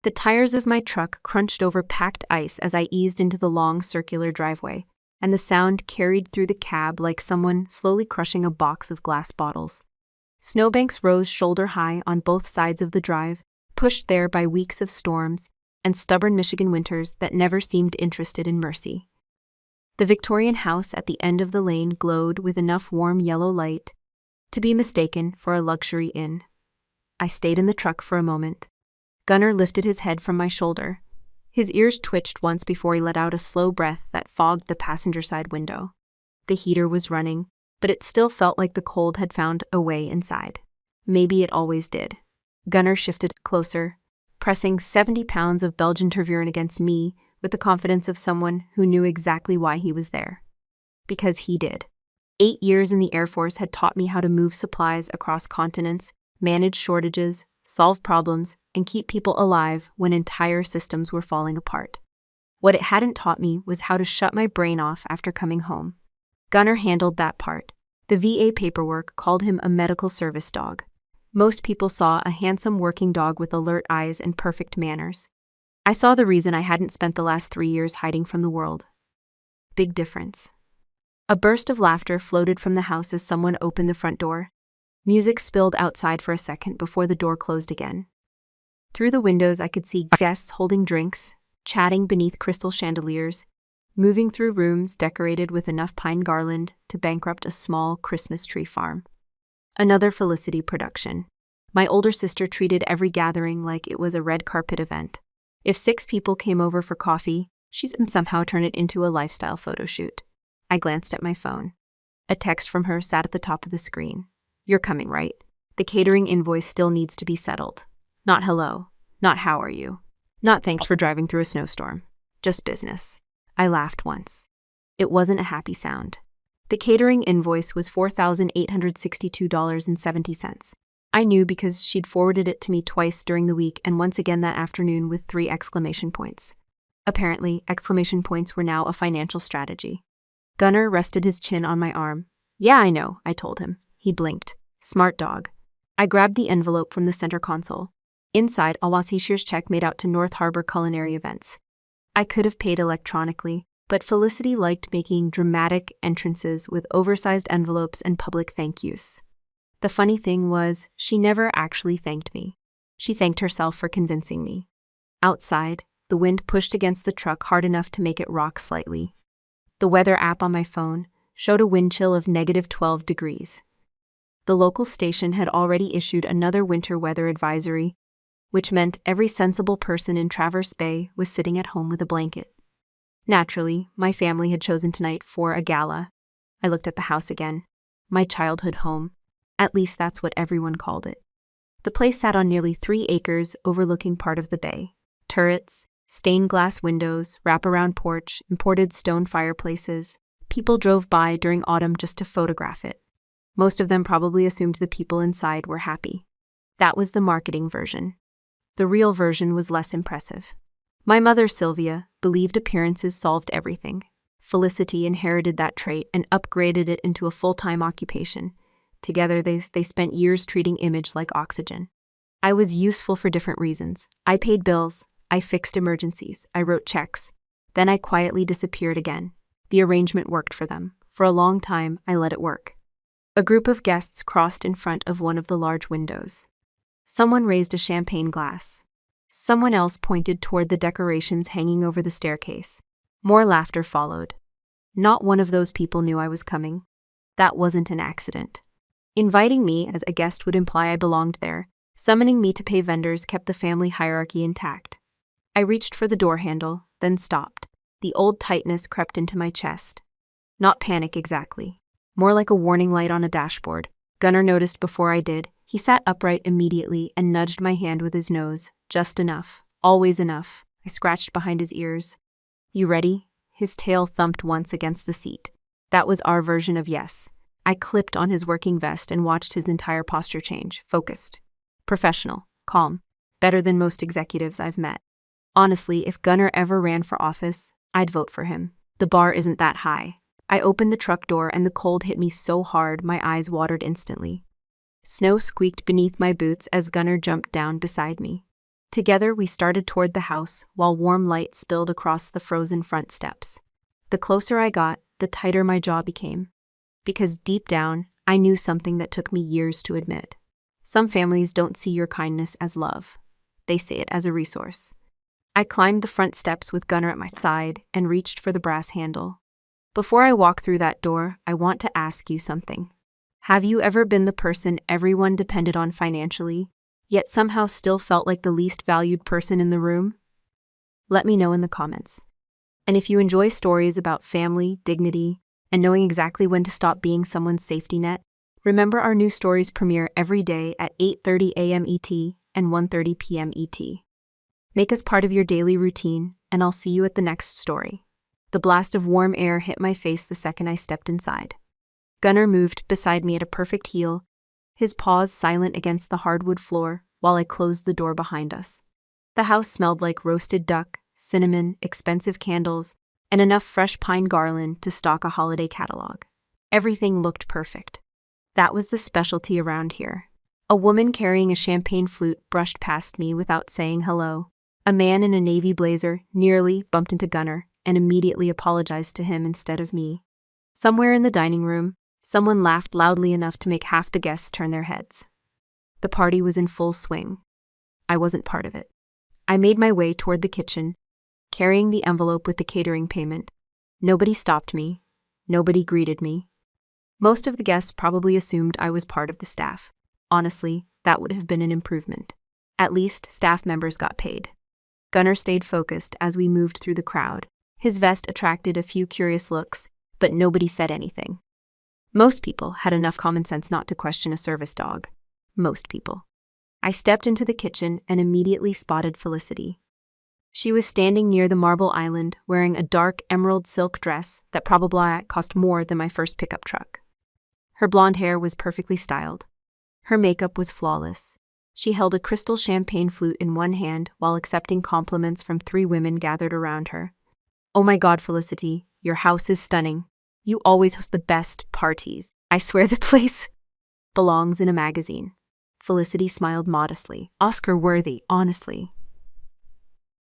The tires of my truck crunched over packed ice as I eased into the long circular driveway, and the sound carried through the cab like someone slowly crushing a box of glass bottles. Snowbanks rose shoulder-high on both sides of the drive, pushed there by weeks of storms and stubborn Michigan winters that never seemed interested in mercy. The Victorian house at the end of the lane glowed with enough warm yellow light to be mistaken for a luxury inn. I stayed in the truck for a moment. Gunnar lifted his head from my shoulder. His ears twitched once before he let out a slow breath that fogged the passenger side window. The heater was running, but it still felt like the cold had found a way inside. Maybe it always did. Gunnar shifted closer, pressing 70 pounds of Belgian Tervuren against me with the confidence of someone who knew exactly why he was there. Because he did. 8 years in the Air Force had taught me how to move supplies across continents, manage shortages, solve problems, and keep people alive when entire systems were falling apart. What it hadn't taught me was how to shut my brain off after coming home. Gunnar handled that part. The VA paperwork called him a medical service dog. Most people saw a handsome working dog with alert eyes and perfect manners. I saw the reason I hadn't spent the last 3 years hiding from the world. Big difference. A burst of laughter floated from the house as someone opened the front door. Music spilled outside for a second before the door closed again. Through the windows I could see guests holding drinks, chatting beneath crystal chandeliers, moving through rooms decorated with enough pine garland to bankrupt a small Christmas tree farm. Another Felicity production. My older sister treated every gathering like it was a red carpet event. If 6 people came over for coffee, she'd somehow turn it into a lifestyle photo shoot. I glanced at my phone. A text from her sat at the top of the screen. "You're coming, right? The catering invoice still needs to be settled. Not hello. Not how are you. Not thanks for driving through a snowstorm. Just business." I laughed once. It wasn't a happy sound. The catering invoice was $4,862.70. I knew because she'd forwarded it to me twice during the week and once again that afternoon with 3 exclamation points. Apparently, exclamation points were now a financial strategy. Gunnar rested his chin on my arm. "Yeah, I know," I told him. He blinked. Smart dog. I grabbed the envelope from the center console. Inside, Awasishir's check made out to North Harbor Culinary Events. I could have paid electronically, but Felicity liked making dramatic entrances with oversized envelopes and public thank yous. The funny thing was, she never actually thanked me. She thanked herself for convincing me. Outside, the wind pushed against the truck hard enough to make it rock slightly. The weather app on my phone showed a wind chill of -12 degrees. The local station had already issued another winter weather advisory, which meant every sensible person in Traverse Bay was sitting at home with a blanket. Naturally, my family had chosen tonight for a gala. I looked at the house again. My childhood home. At least that's what everyone called it. The place sat on nearly 3 acres overlooking part of the bay. Turrets, stained glass windows, wraparound porch, imported stone fireplaces. People drove by during autumn just to photograph it. Most of them probably assumed the people inside were happy. That was the marketing version. The real version was less impressive. My mother, Sylvia, believed appearances solved everything. Felicity inherited that trait and upgraded it into a full-time occupation. Together, they spent years treating image like oxygen. I was useful for different reasons. I paid bills. I fixed emergencies. I wrote checks. Then I quietly disappeared again. The arrangement worked for them. For a long time, I let it work. A group of guests crossed in front of one of the large windows. Someone raised a champagne glass. Someone else pointed toward the decorations hanging over the staircase. More laughter followed. Not one of those people knew I was coming. That wasn't an accident. Inviting me as a guest would imply I belonged there. Summoning me to pay vendors kept the family hierarchy intact. I reached for the door handle, then stopped. The old tightness crept into my chest. Not panic exactly. More like a warning light on a dashboard. Gunnar noticed before I did. He sat upright immediately and nudged my hand with his nose. Just enough. Always enough. I scratched behind his ears. "You ready?" His tail thumped once against the seat. That was our version of yes. I clipped on his working vest and watched his entire posture change. Focused. Professional. Calm. Better than most executives I've met. Honestly, if Gunnar ever ran for office, I'd vote for him. The bar isn't that high. I opened the truck door and the cold hit me so hard my eyes watered instantly. Snow squeaked beneath my boots as Gunnar jumped down beside me. Together, we started toward the house while warm light spilled across the frozen front steps. The closer I got, the tighter my jaw became. Because deep down, I knew something that took me years to admit. Some families don't see your kindness as love. They see it as a resource. I climbed the front steps with Gunnar at my side and reached for the brass handle. Before I walk through that door, I want to ask you something. Have you ever been the person everyone depended on financially, yet somehow still felt like the least valued person in the room? Let me know in the comments. And if you enjoy stories about family, dignity, and knowing exactly when to stop being someone's safety net, remember our new stories premiere every day at 8:30 a.m. ET and 1:30 p.m. ET. Make us part of your daily routine, and I'll see you at the next story. The blast of warm air hit my face the second I stepped inside. Gunnar moved beside me at a perfect heel, his paws silent against the hardwood floor while I closed the door behind us. The house smelled like roasted duck, cinnamon, expensive candles, and enough fresh pine garland to stock a holiday catalog. Everything looked perfect. That was the specialty around here. A woman carrying a champagne flute brushed past me without saying hello. A man in a navy blazer nearly bumped into Gunnar and immediately apologized to him instead of me. Somewhere in the dining room, someone laughed loudly enough to make half the guests turn their heads. The party was in full swing. I wasn't part of it. I made my way toward the kitchen, carrying the envelope with the catering payment. Nobody stopped me. Nobody greeted me. Most of the guests probably assumed I was part of the staff. Honestly, that would have been an improvement. At least, staff members got paid. Gunnar stayed focused as we moved through the crowd. His vest attracted a few curious looks, but nobody said anything. Most people had enough common sense not to question a service dog. Most people. I stepped into the kitchen and immediately spotted Felicity. She was standing near the marble island wearing a dark emerald silk dress that probably cost more than my first pickup truck. Her blonde hair was perfectly styled. Her makeup was flawless. She held a crystal champagne flute in one hand while accepting compliments from 3 women gathered around her. "Oh my God, Felicity, your house is stunning. You always host the best parties. I swear the place belongs in a magazine." Felicity smiled modestly. "Oscar-worthy, honestly."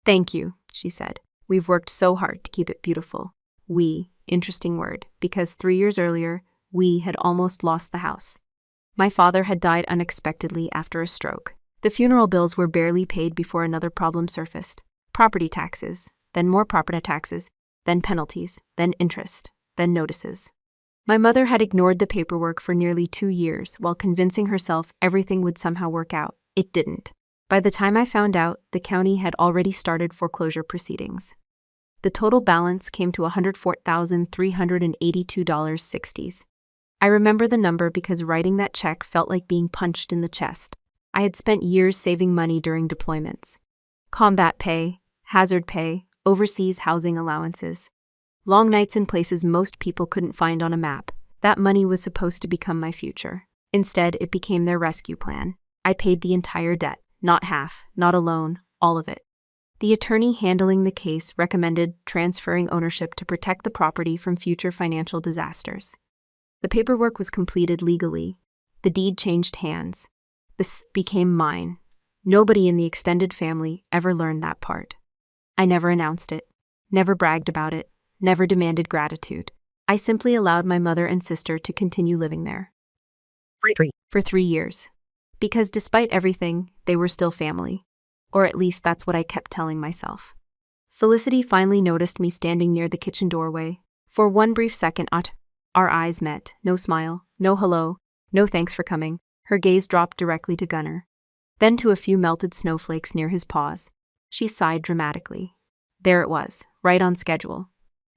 "Thank you," she said. "We've worked so hard to keep it beautiful." We, interesting word, because 3 years earlier, we had almost lost the house. My father had died unexpectedly after a stroke. The funeral bills were barely paid before another problem surfaced. Property taxes, then more property taxes, then penalties, then interest, then notices. My mother had ignored the paperwork for nearly 2 years while convincing herself everything would somehow work out. It didn't. By the time I found out, the county had already started foreclosure proceedings. The total balance came to $104,382.60. I remember the number because writing that check felt like being punched in the chest. I had spent years saving money during deployments. Combat pay, hazard pay, overseas housing allowances. Long nights in places most people couldn't find on a map. That money was supposed to become my future. Instead, it became their rescue plan. I paid the entire debt, not half, not a loan, all of it. The attorney handling the case recommended transferring ownership to protect the property from future financial disasters. The paperwork was completed legally. The deed changed hands. This became mine. Nobody in the extended family ever learned that part. I never announced it, never bragged about it, never demanded gratitude. I simply allowed my mother and sister to continue living there. For 3 years. Because despite everything, they were still family. Or at least that's what I kept telling myself. Felicity finally noticed me standing near the kitchen doorway. For one brief second, our eyes met. No smile, no hello, no thanks for coming. Her gaze dropped directly to Gunnar. Then to a few melted snowflakes near his paws. She sighed dramatically. There it was, right on schedule.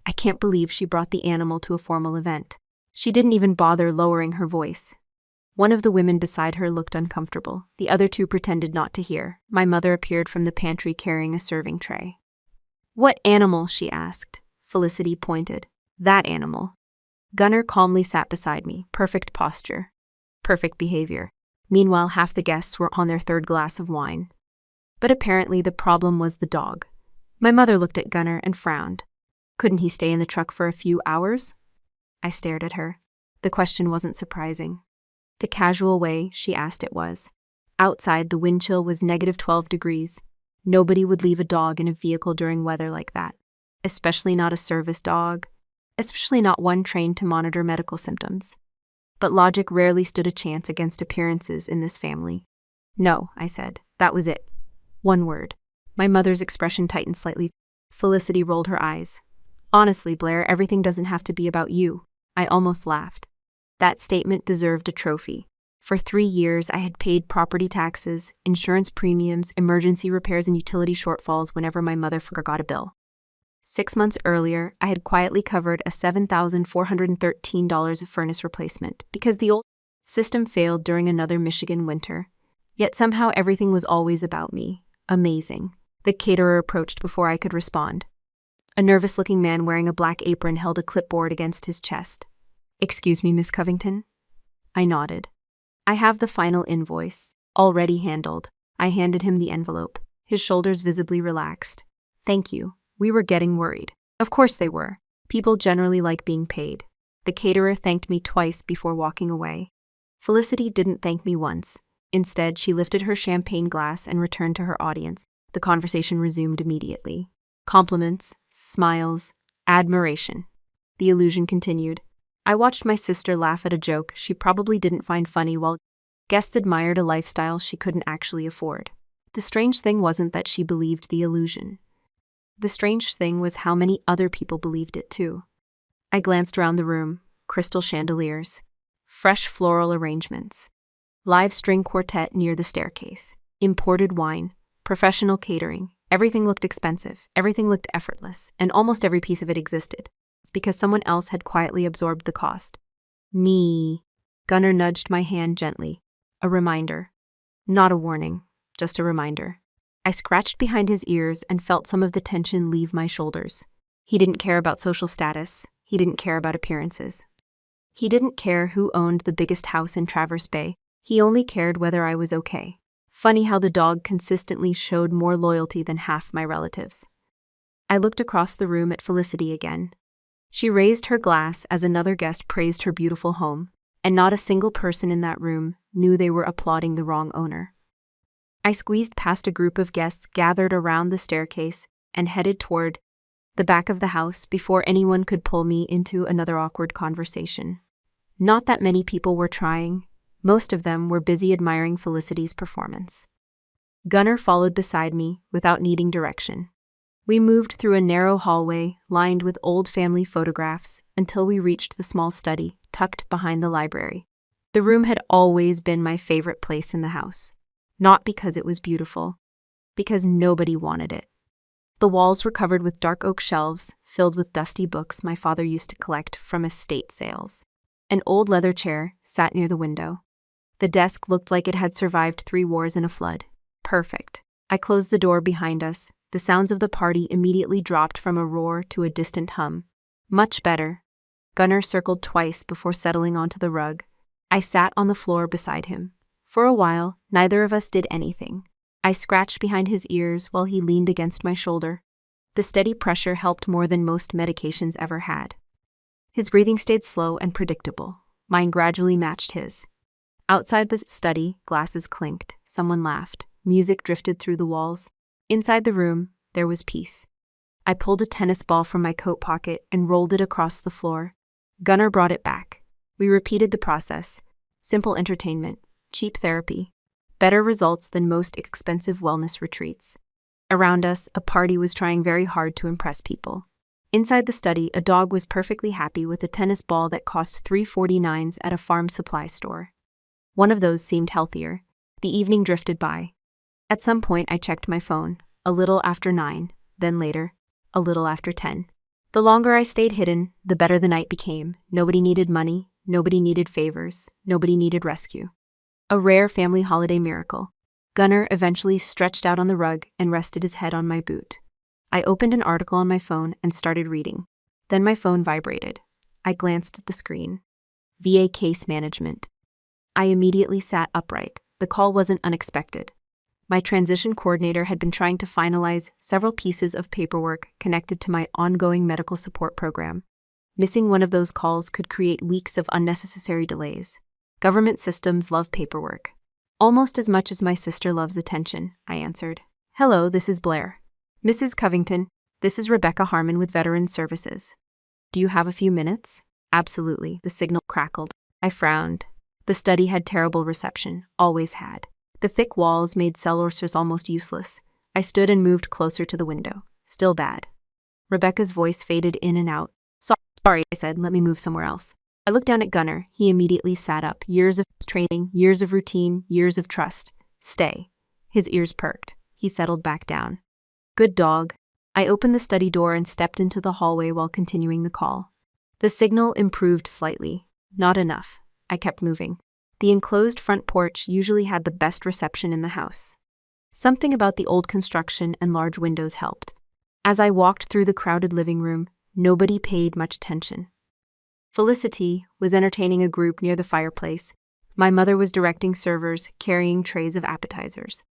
I can't believe she brought the animal to a formal event. She didn't even bother lowering her voice. One of the women beside her looked uncomfortable. The other 2 pretended not to hear. My mother appeared from the pantry carrying a serving tray. "What animal?" she asked. Felicity pointed. "That animal." Gunnar calmly sat beside me, perfect posture, perfect behavior. Meanwhile, half the guests were on their 3rd glass of wine. But apparently the problem was the dog. My mother looked at Gunnar and frowned. Couldn't he stay in the truck for a few hours? I stared at her. The question wasn't surprising. The casual way she asked it was. Outside, the wind chill was -12 degrees. Nobody would leave a dog in a vehicle during weather like that, especially not a service dog, especially not one trained to monitor medical symptoms. But logic rarely stood a chance against appearances in this family. No, I said. That was it. One word. My mother's expression tightened slightly. Felicity rolled her eyes. Honestly, Blair, everything doesn't have to be about you. I almost laughed. That statement deserved a trophy. For 3 years, I had paid property taxes, insurance premiums, emergency repairs, and utility shortfalls whenever my mother forgot a bill. 6 months earlier, I had quietly covered a $7,413 furnace replacement because the old system failed during another Michigan winter. Yet somehow everything was always about me. Amazing. The caterer approached before I could respond. A nervous-looking man wearing a black apron held a clipboard against his chest. "Excuse me, Miss Covington?" I nodded. "I have the final invoice, already handled." I handed him the envelope, his shoulders visibly relaxed. "Thank you. We were getting worried." Of course they were. People generally like being paid. The caterer thanked me twice before walking away. Felicity didn't thank me once. Instead, she lifted her champagne glass and returned to her audience. The conversation resumed immediately. Compliments, smiles, admiration. The illusion continued. I watched my sister laugh at a joke she probably didn't find funny while guests admired a lifestyle she couldn't actually afford. The strange thing wasn't that she believed the illusion. The strange thing was how many other people believed it too. I glanced around the room. Crystal chandeliers, fresh floral arrangements, live string quartet near the staircase, imported wine, professional catering. Everything looked expensive, everything looked effortless, and almost every piece of it existed. It's because someone else had quietly absorbed the cost. Me. Gunnar nudged my hand gently. A reminder. Not a warning, just a reminder. I scratched behind his ears and felt some of the tension leave my shoulders. He didn't care about social status. He didn't care about appearances. He didn't care who owned the biggest house in Traverse Bay. He only cared whether I was okay. Funny how the dog consistently showed more loyalty than half my relatives. I looked across the room at Felicity again. She raised her glass as another guest praised her beautiful home, and not a single person in that room knew they were applauding the wrong owner. I squeezed past a group of guests gathered around the staircase and headed toward the back of the house before anyone could pull me into another awkward conversation. Not that many people were trying. Most of them were busy admiring Felicity's performance. Gunnar followed beside me without needing direction. We moved through a narrow hallway lined with old family photographs until we reached the small study tucked behind the library. The room had always been my favorite place in the house. Not because it was beautiful, because nobody wanted it. The walls were covered with dark oak shelves filled with dusty books my father used to collect from estate sales. An old leather chair sat near the window. The desk looked like it had survived 3 wars and a flood. Perfect. I closed the door behind us. The sounds of the party immediately dropped from a roar to a distant hum. Much better. Gunnar circled twice before settling onto the rug. I sat on the floor beside him. For a while, neither of us did anything. I scratched behind his ears while he leaned against my shoulder. The steady pressure helped more than most medications ever had. His breathing stayed slow and predictable. Mine gradually matched his. Outside the study, glasses clinked. Someone laughed. Music drifted through the walls. Inside the room, there was peace. I pulled a tennis ball from my coat pocket and rolled it across the floor. Gunnar brought it back. We repeated the process. Simple entertainment, cheap therapy, better results than most expensive wellness retreats. Around us, a party was trying very hard to impress people. Inside the study, a dog was perfectly happy with a tennis ball that cost $3.49 at a farm supply store. One of those seemed healthier. The evening drifted by. At some point, I checked my phone. A little after 9, then later, a little after 10. The longer I stayed hidden, the better the night became. Nobody needed money, nobody needed favors, nobody needed rescue. A rare family holiday miracle. Gunnar eventually stretched out on the rug and rested his head on my boot. I opened an article on my phone and started reading. Then my phone vibrated. I glanced at the screen. VA case management. I immediately sat upright. The call wasn't unexpected. My transition coordinator had been trying to finalize several pieces of paperwork connected to my ongoing medical support program. Missing one of those calls could create weeks of unnecessary delays. Government systems love paperwork. Almost as much as my sister loves attention, I answered. Hello, this is Blair. Mrs. Covington, this is Rebecca Harmon with Veteran Services. Do you have a few minutes? Absolutely, the signal crackled. I frowned. The study had terrible reception, always had. The thick walls made cell sources almost useless. I stood and moved closer to the window. Still bad. Rebecca's voice faded in and out. Sorry, I said, let me move somewhere else. I looked down at Gunnar. He immediately sat up. Years of training, years of routine, years of trust. Stay. His ears perked. He settled back down. Good dog. I opened the study door and stepped into the hallway while continuing the call. The signal improved slightly. Not enough. I kept moving. The enclosed front porch usually had the best reception in the house. Something about the old construction and large windows helped. As I walked through the crowded living room, nobody paid much attention. Felicity was entertaining a group near the fireplace. My mother was directing servers, carrying trays of appetizers.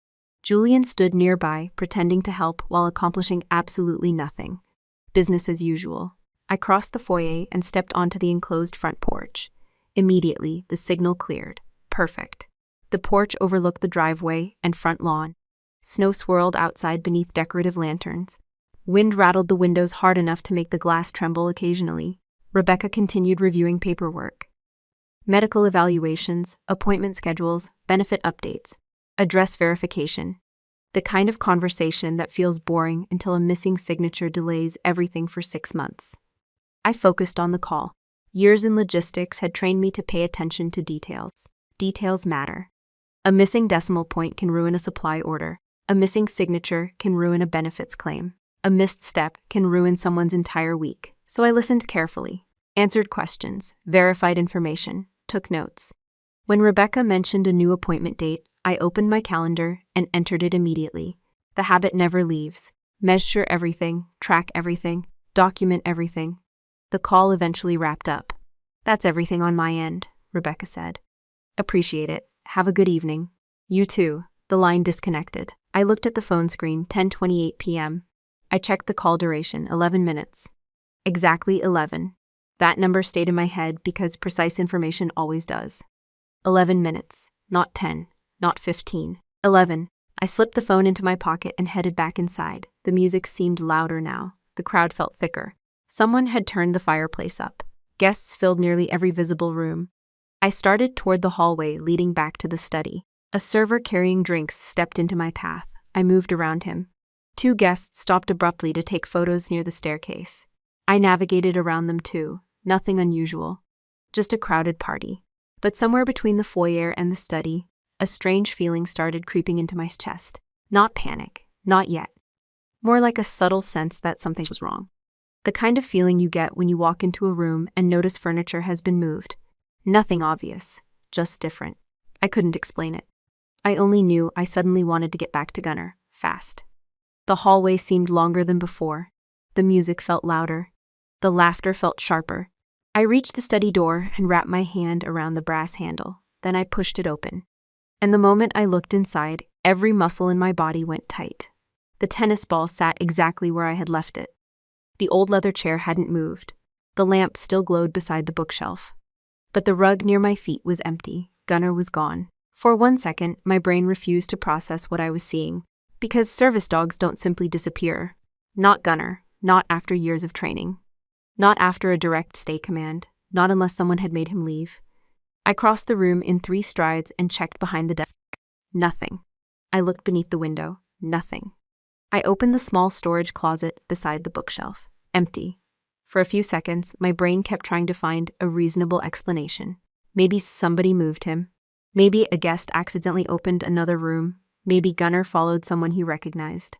Julian stood nearby, pretending to help while accomplishing absolutely nothing. Business as usual. I crossed the foyer and stepped onto the enclosed front porch. Immediately, the signal cleared. Perfect. The porch overlooked the driveway and front lawn. Snow swirled outside beneath decorative lanterns. Wind rattled the windows hard enough to make the glass tremble occasionally. Rebecca continued reviewing paperwork. Medical evaluations, appointment schedules, benefit updates, address verification. The kind of conversation that feels boring until a missing signature delays everything for 6 months. I focused on the call. Years in logistics had trained me to pay attention to details. Details matter. A missing decimal point can ruin a supply order. A missing signature can ruin a benefits claim. A missed step can ruin someone's entire week. So I listened carefully, answered questions, verified information, took notes. When Rebecca mentioned a new appointment date, I opened my calendar and entered it immediately. The habit never leaves. Measure everything, track everything, document everything. The call eventually wrapped up. That's everything on my end, Rebecca said. Appreciate it. Have a good evening. You too. The line disconnected. I looked at the phone screen, 10:28 p.m. I checked the call duration, 11 minutes. Exactly 11. That number stayed in my head because precise information always does. 11 minutes, not 10, not 15. 11. I slipped the phone into my pocket and headed back inside. The music seemed louder now. The crowd felt thicker. Someone had turned the fireplace up. Guests filled nearly every visible room. I started toward the hallway leading back to the study. A server carrying drinks stepped into my path. I moved around him. 2 guests stopped abruptly to take photos near the staircase. I navigated around them too. Nothing unusual. Just a crowded party. But somewhere between the foyer and the study, a strange feeling started creeping into my chest. Not panic. Not yet. More like a subtle sense that something was wrong. The kind of feeling you get when you walk into a room and notice furniture has been moved. Nothing obvious. Just different. I couldn't explain it. I only knew I suddenly wanted to get back to Gunnar. Fast. The hallway seemed longer than before. The music felt louder. The laughter felt sharper. I reached the study door and wrapped my hand around the brass handle. Then I pushed it open. And the moment I looked inside, every muscle in my body went tight. The tennis ball sat exactly where I had left it. The old leather chair hadn't moved. The lamp still glowed beside the bookshelf. But the rug near my feet was empty. Gunnar was gone. For 1 second, my brain refused to process what I was seeing. Because service dogs don't simply disappear. Not Gunnar. Not after years of training. Not after a direct stay command. Not unless someone had made him leave. I crossed the room in 3 strides and checked behind the desk. Nothing. I looked beneath the window. Nothing. I opened the small storage closet beside the bookshelf. Empty. For a few seconds, my brain kept trying to find a reasonable explanation. Maybe somebody moved him. Maybe a guest accidentally opened another room. Maybe Gunnar followed someone he recognized.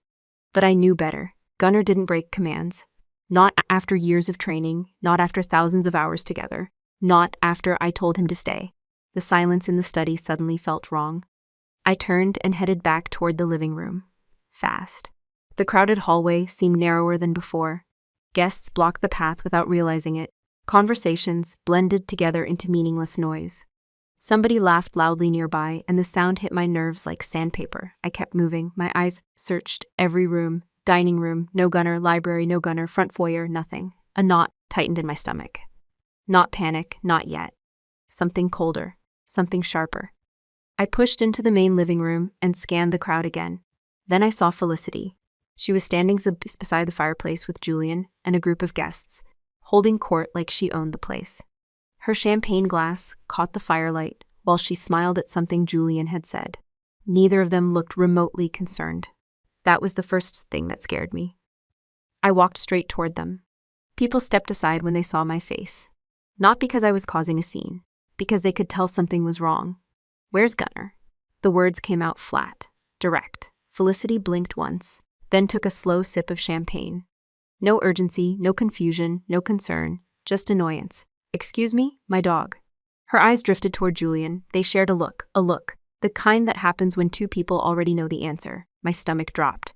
But I knew better. Gunnar didn't break commands. Not after years of training, not after thousands of hours together, not after I told him to stay. The silence in the study suddenly felt wrong. I turned and headed back toward the living room. Fast. The crowded hallway seemed narrower than before. Guests blocked the path without realizing it. Conversations blended together into meaningless noise. Somebody laughed loudly nearby, and the sound hit my nerves like sandpaper. I kept moving. My eyes searched every room. Dining room, no Gunnar. Library, no Gunnar. Front foyer, nothing. A knot tightened in my stomach. Not panic, not yet. Something colder, something sharper. I pushed into the main living room and scanned the crowd again. Then I saw Felicity. She was standing beside the fireplace with Julian and a group of guests, holding court like she owned the place. Her champagne glass caught the firelight while she smiled at something Julian had said. Neither of them looked remotely concerned. That was the first thing that scared me. I walked straight toward them. People stepped aside when they saw my face. Not because I was causing a scene, because they could tell something was wrong. "Where's Gunnar?" The words came out flat, direct. Felicity blinked once, then took a slow sip of champagne. No urgency, no confusion, no concern, just annoyance. "Excuse me, my dog." Her eyes drifted toward Julian. They shared a look, the kind that happens when two people already know the answer. My stomach dropped.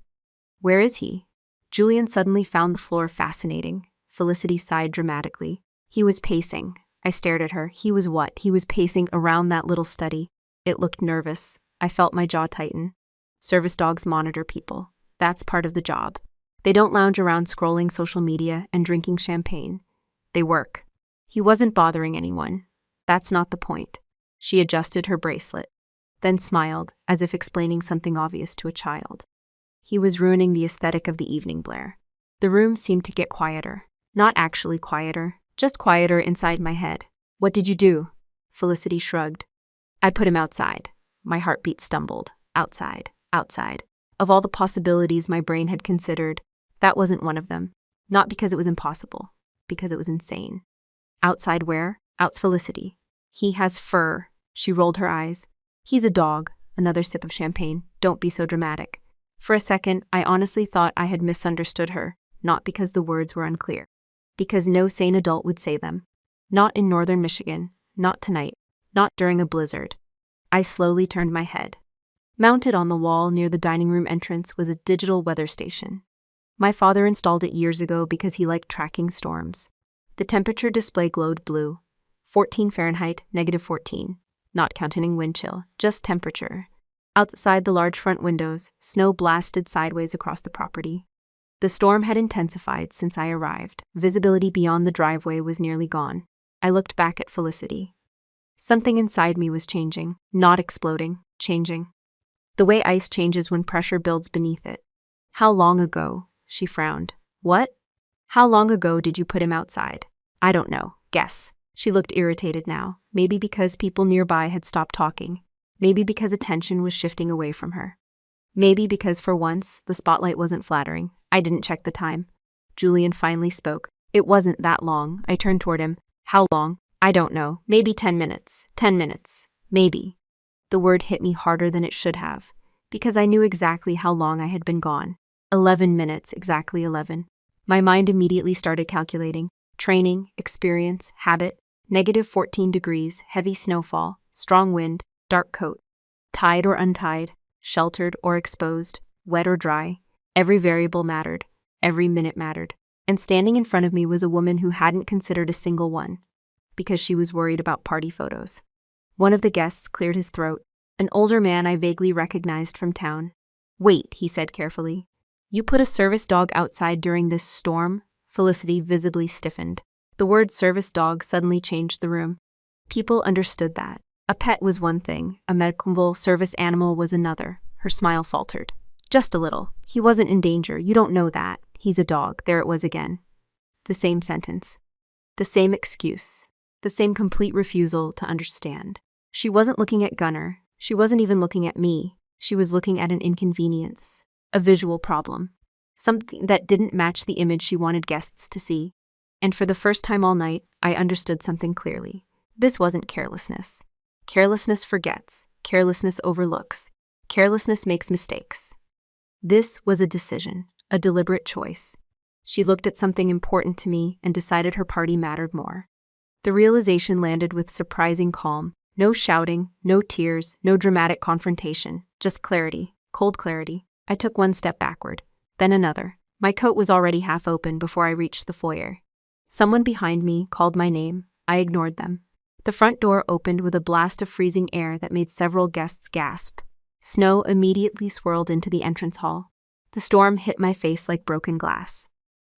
"Where is he?" Julian suddenly found the floor fascinating. Felicity sighed dramatically. He was pacing. I stared at her. He was what? He was pacing around that little study. It looked nervous. I felt my jaw tighten. Service dogs monitor people. That's part of the job. They don't lounge around scrolling social media and drinking champagne. They work. He wasn't bothering anyone. That's not the point. She adjusted her bracelet, then smiled, as if explaining something obvious to a child. He was ruining the aesthetic of the evening, Blair. The room seemed to get quieter. Not actually quieter, just quieter inside my head. "What did you do?" Felicity shrugged. "I put him outside." My heartbeat stumbled. Outside. Of all the possibilities my brain had considered, that wasn't one of them. Not because it was impossible, because it was insane. "Outside where?" "Outs Felicity. He has fur." She rolled her eyes. "He's a dog." Another sip of champagne. "Don't be so dramatic." For a second, I honestly thought I had misunderstood her, not because the words were unclear. Because no sane adult would say them. Not in northern Michigan, not tonight, not during a blizzard. I slowly turned my head. Mounted on the wall near the dining room entrance was a digital weather station. My father installed it years ago because he liked tracking storms. The temperature display glowed blue. 14 Fahrenheit, -14. Not counting wind chill, just temperature. Outside the large front windows, snow blasted sideways across the property. The storm had intensified since I arrived. Visibility beyond the driveway was nearly gone. I looked back at Felicity. Something inside me was changing, not exploding, changing. The way ice changes when pressure builds beneath it. "How long ago?" She frowned. "What?" "How long ago did you put him outside?" "I don't know. Guess." She looked irritated now, maybe because people nearby had stopped talking. Maybe because attention was shifting away from her. Maybe because for once, the spotlight wasn't flattering. I didn't check the time. Julian finally spoke. "It wasn't that long." I turned toward him. "How long?" "I don't know. Maybe 10 minutes. 10 minutes. Maybe." The word hit me harder than it should have, because I knew exactly how long I had been gone. 11 minutes, exactly 11. My mind immediately started calculating. Training, experience, habit, -14 degrees, heavy snowfall, strong wind, dark coat, tied or untied, sheltered or exposed, wet or dry. Every variable mattered. Every minute mattered. And standing in front of me was a woman who hadn't considered a single one, because she was worried about party photos. One of the guests cleared his throat, an older man I vaguely recognized from town. "Wait," he said carefully. "You put a service dog outside during this storm?" Felicity visibly stiffened. The word service dog suddenly changed the room. People understood that. A pet was one thing, a medical service animal was another. Her smile faltered. "Just a little. He wasn't in danger. You don't know that. He's a dog." There it was again. The same sentence. The same excuse. The same complete refusal to understand. She wasn't looking at Gunnar. She wasn't even looking at me. She was looking at an inconvenience. A visual problem. Something that didn't match the image she wanted guests to see. And for the first time all night, I understood something clearly. This wasn't carelessness. Carelessness forgets. Carelessness overlooks. Carelessness makes mistakes. This was a decision, a deliberate choice. She looked at something important to me and decided her party mattered more. The realization landed with surprising calm. No shouting, no tears, no dramatic confrontation, just clarity, cold clarity. I took one step backward, then another. My coat was already half open before I reached the foyer. Someone behind me called my name. I ignored them. The front door opened with a blast of freezing air that made several guests gasp. Snow immediately swirled into the entrance hall. The storm hit my face like broken glass.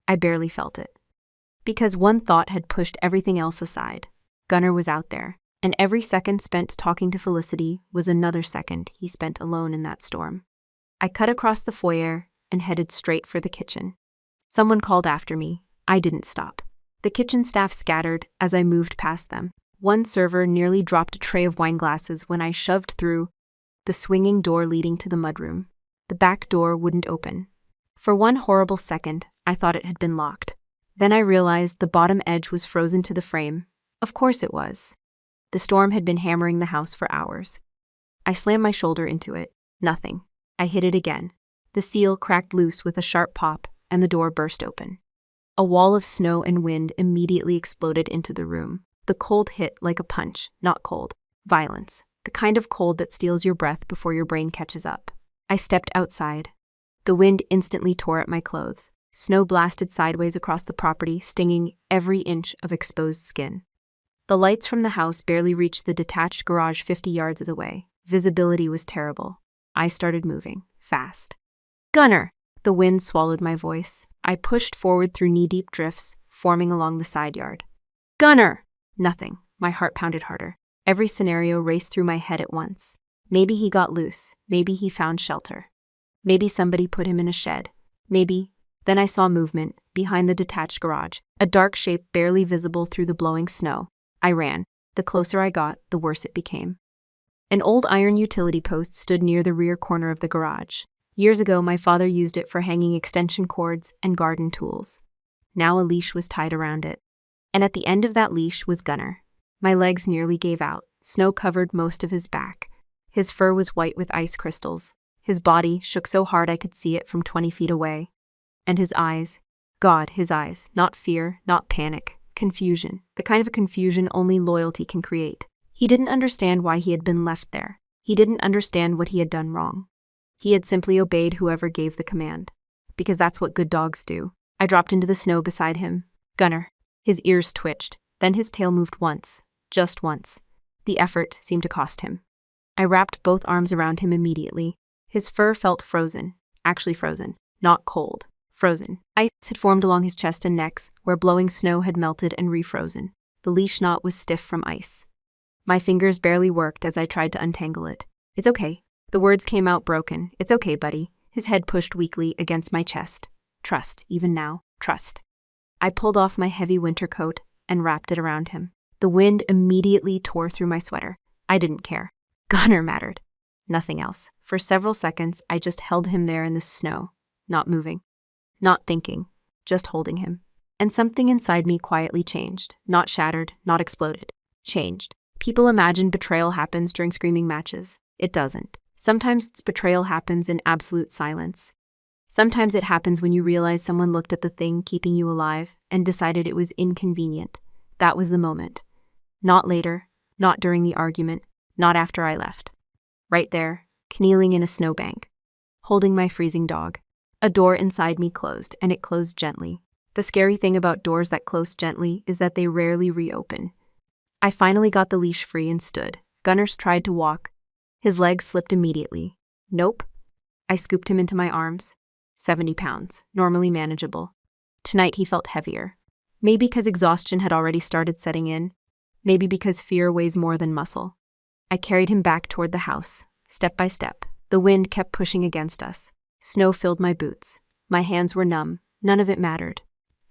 I barely felt it. Because one thought had pushed everything else aside. Gunnar was out there, and every second spent talking to Felicity was another second he spent alone in that storm. I cut across the foyer and headed straight for the kitchen. Someone called after me. I didn't stop. The kitchen staff scattered as I moved past them. One server nearly dropped a tray of wine glasses when I shoved through the swinging door leading to the mudroom. The back door wouldn't open. For one horrible second, I thought it had been locked. Then I realized the bottom edge was frozen to the frame. Of course it was. The storm had been hammering the house for hours. I slammed my shoulder into it. Nothing. I hit it again. The seal cracked loose with a sharp pop, and the door burst open. A wall of snow and wind immediately exploded into the room. The cold hit like a punch, not cold. Violence. The kind of cold that steals your breath before your brain catches up. I stepped outside. The wind instantly tore at my clothes. Snow blasted sideways across the property, stinging every inch of exposed skin. The lights from the house barely reached the detached garage 50 yards away. Visibility was terrible. I started moving, fast. Gunner! The wind swallowed my voice. I pushed forward through knee-deep drifts, forming along the side yard. Gunner! Nothing. My heart pounded harder. Every scenario raced through my head at once. Maybe he got loose. Maybe he found shelter. Maybe somebody put him in a shed. Maybe. Then I saw movement behind the detached garage, a dark shape barely visible through the blowing snow. I ran. The closer I got, the worse it became. An old iron utility post stood near the rear corner of the garage. Years ago, my father used it for hanging extension cords and garden tools. Now a leash was tied around it. And at the end of that leash was Gunner. My legs nearly gave out. Snow covered most of his back. His fur was white with ice crystals. His body shook so hard I could see it from 20 feet away. And his eyes. God, his eyes. Not fear, not panic. Confusion. The kind of confusion only loyalty can create. He didn't understand why he had been left there. He didn't understand what he had done wrong. He had simply obeyed whoever gave the command. Because that's what good dogs do. I dropped into the snow beside him. Gunner. His ears twitched. Then his tail moved once. Just once. The effort seemed to cost him. I wrapped both arms around him immediately. His fur felt frozen. Actually frozen. Not cold. Frozen. Ice had formed along his chest and necks, where blowing snow had melted and refrozen. The leash knot was stiff from ice. My fingers barely worked as I tried to untangle it. It's okay. The words came out broken. It's okay, buddy. His head pushed weakly against my chest. Trust, even now. Trust. I pulled off my heavy winter coat and wrapped it around him. The wind immediately tore through my sweater. I didn't care. Gunner mattered. Nothing else. For several seconds, I just held him there in the snow, not moving, not thinking, just holding him. And something inside me quietly changed. Not shattered, not exploded. Changed. People imagine betrayal happens during screaming matches. It doesn't. Sometimes betrayal happens in absolute silence. Sometimes it happens when you realize someone looked at the thing keeping you alive and decided it was inconvenient. That was the moment. Not later, not during the argument, not after I left. Right there, kneeling in a snowbank, holding my freezing dog. A door inside me closed, and it closed gently. The scary thing about doors that close gently is that they rarely reopen. I finally got the leash free and stood. Gunners tried to walk. His legs slipped immediately. Nope. I scooped him into my arms. 70 pounds, normally manageable. Tonight he felt heavier. Maybe because exhaustion had already started setting in. Maybe because fear weighs more than muscle. I carried him back toward the house, step by step. The wind kept pushing against us. Snow filled my boots. My hands were numb. None of it mattered.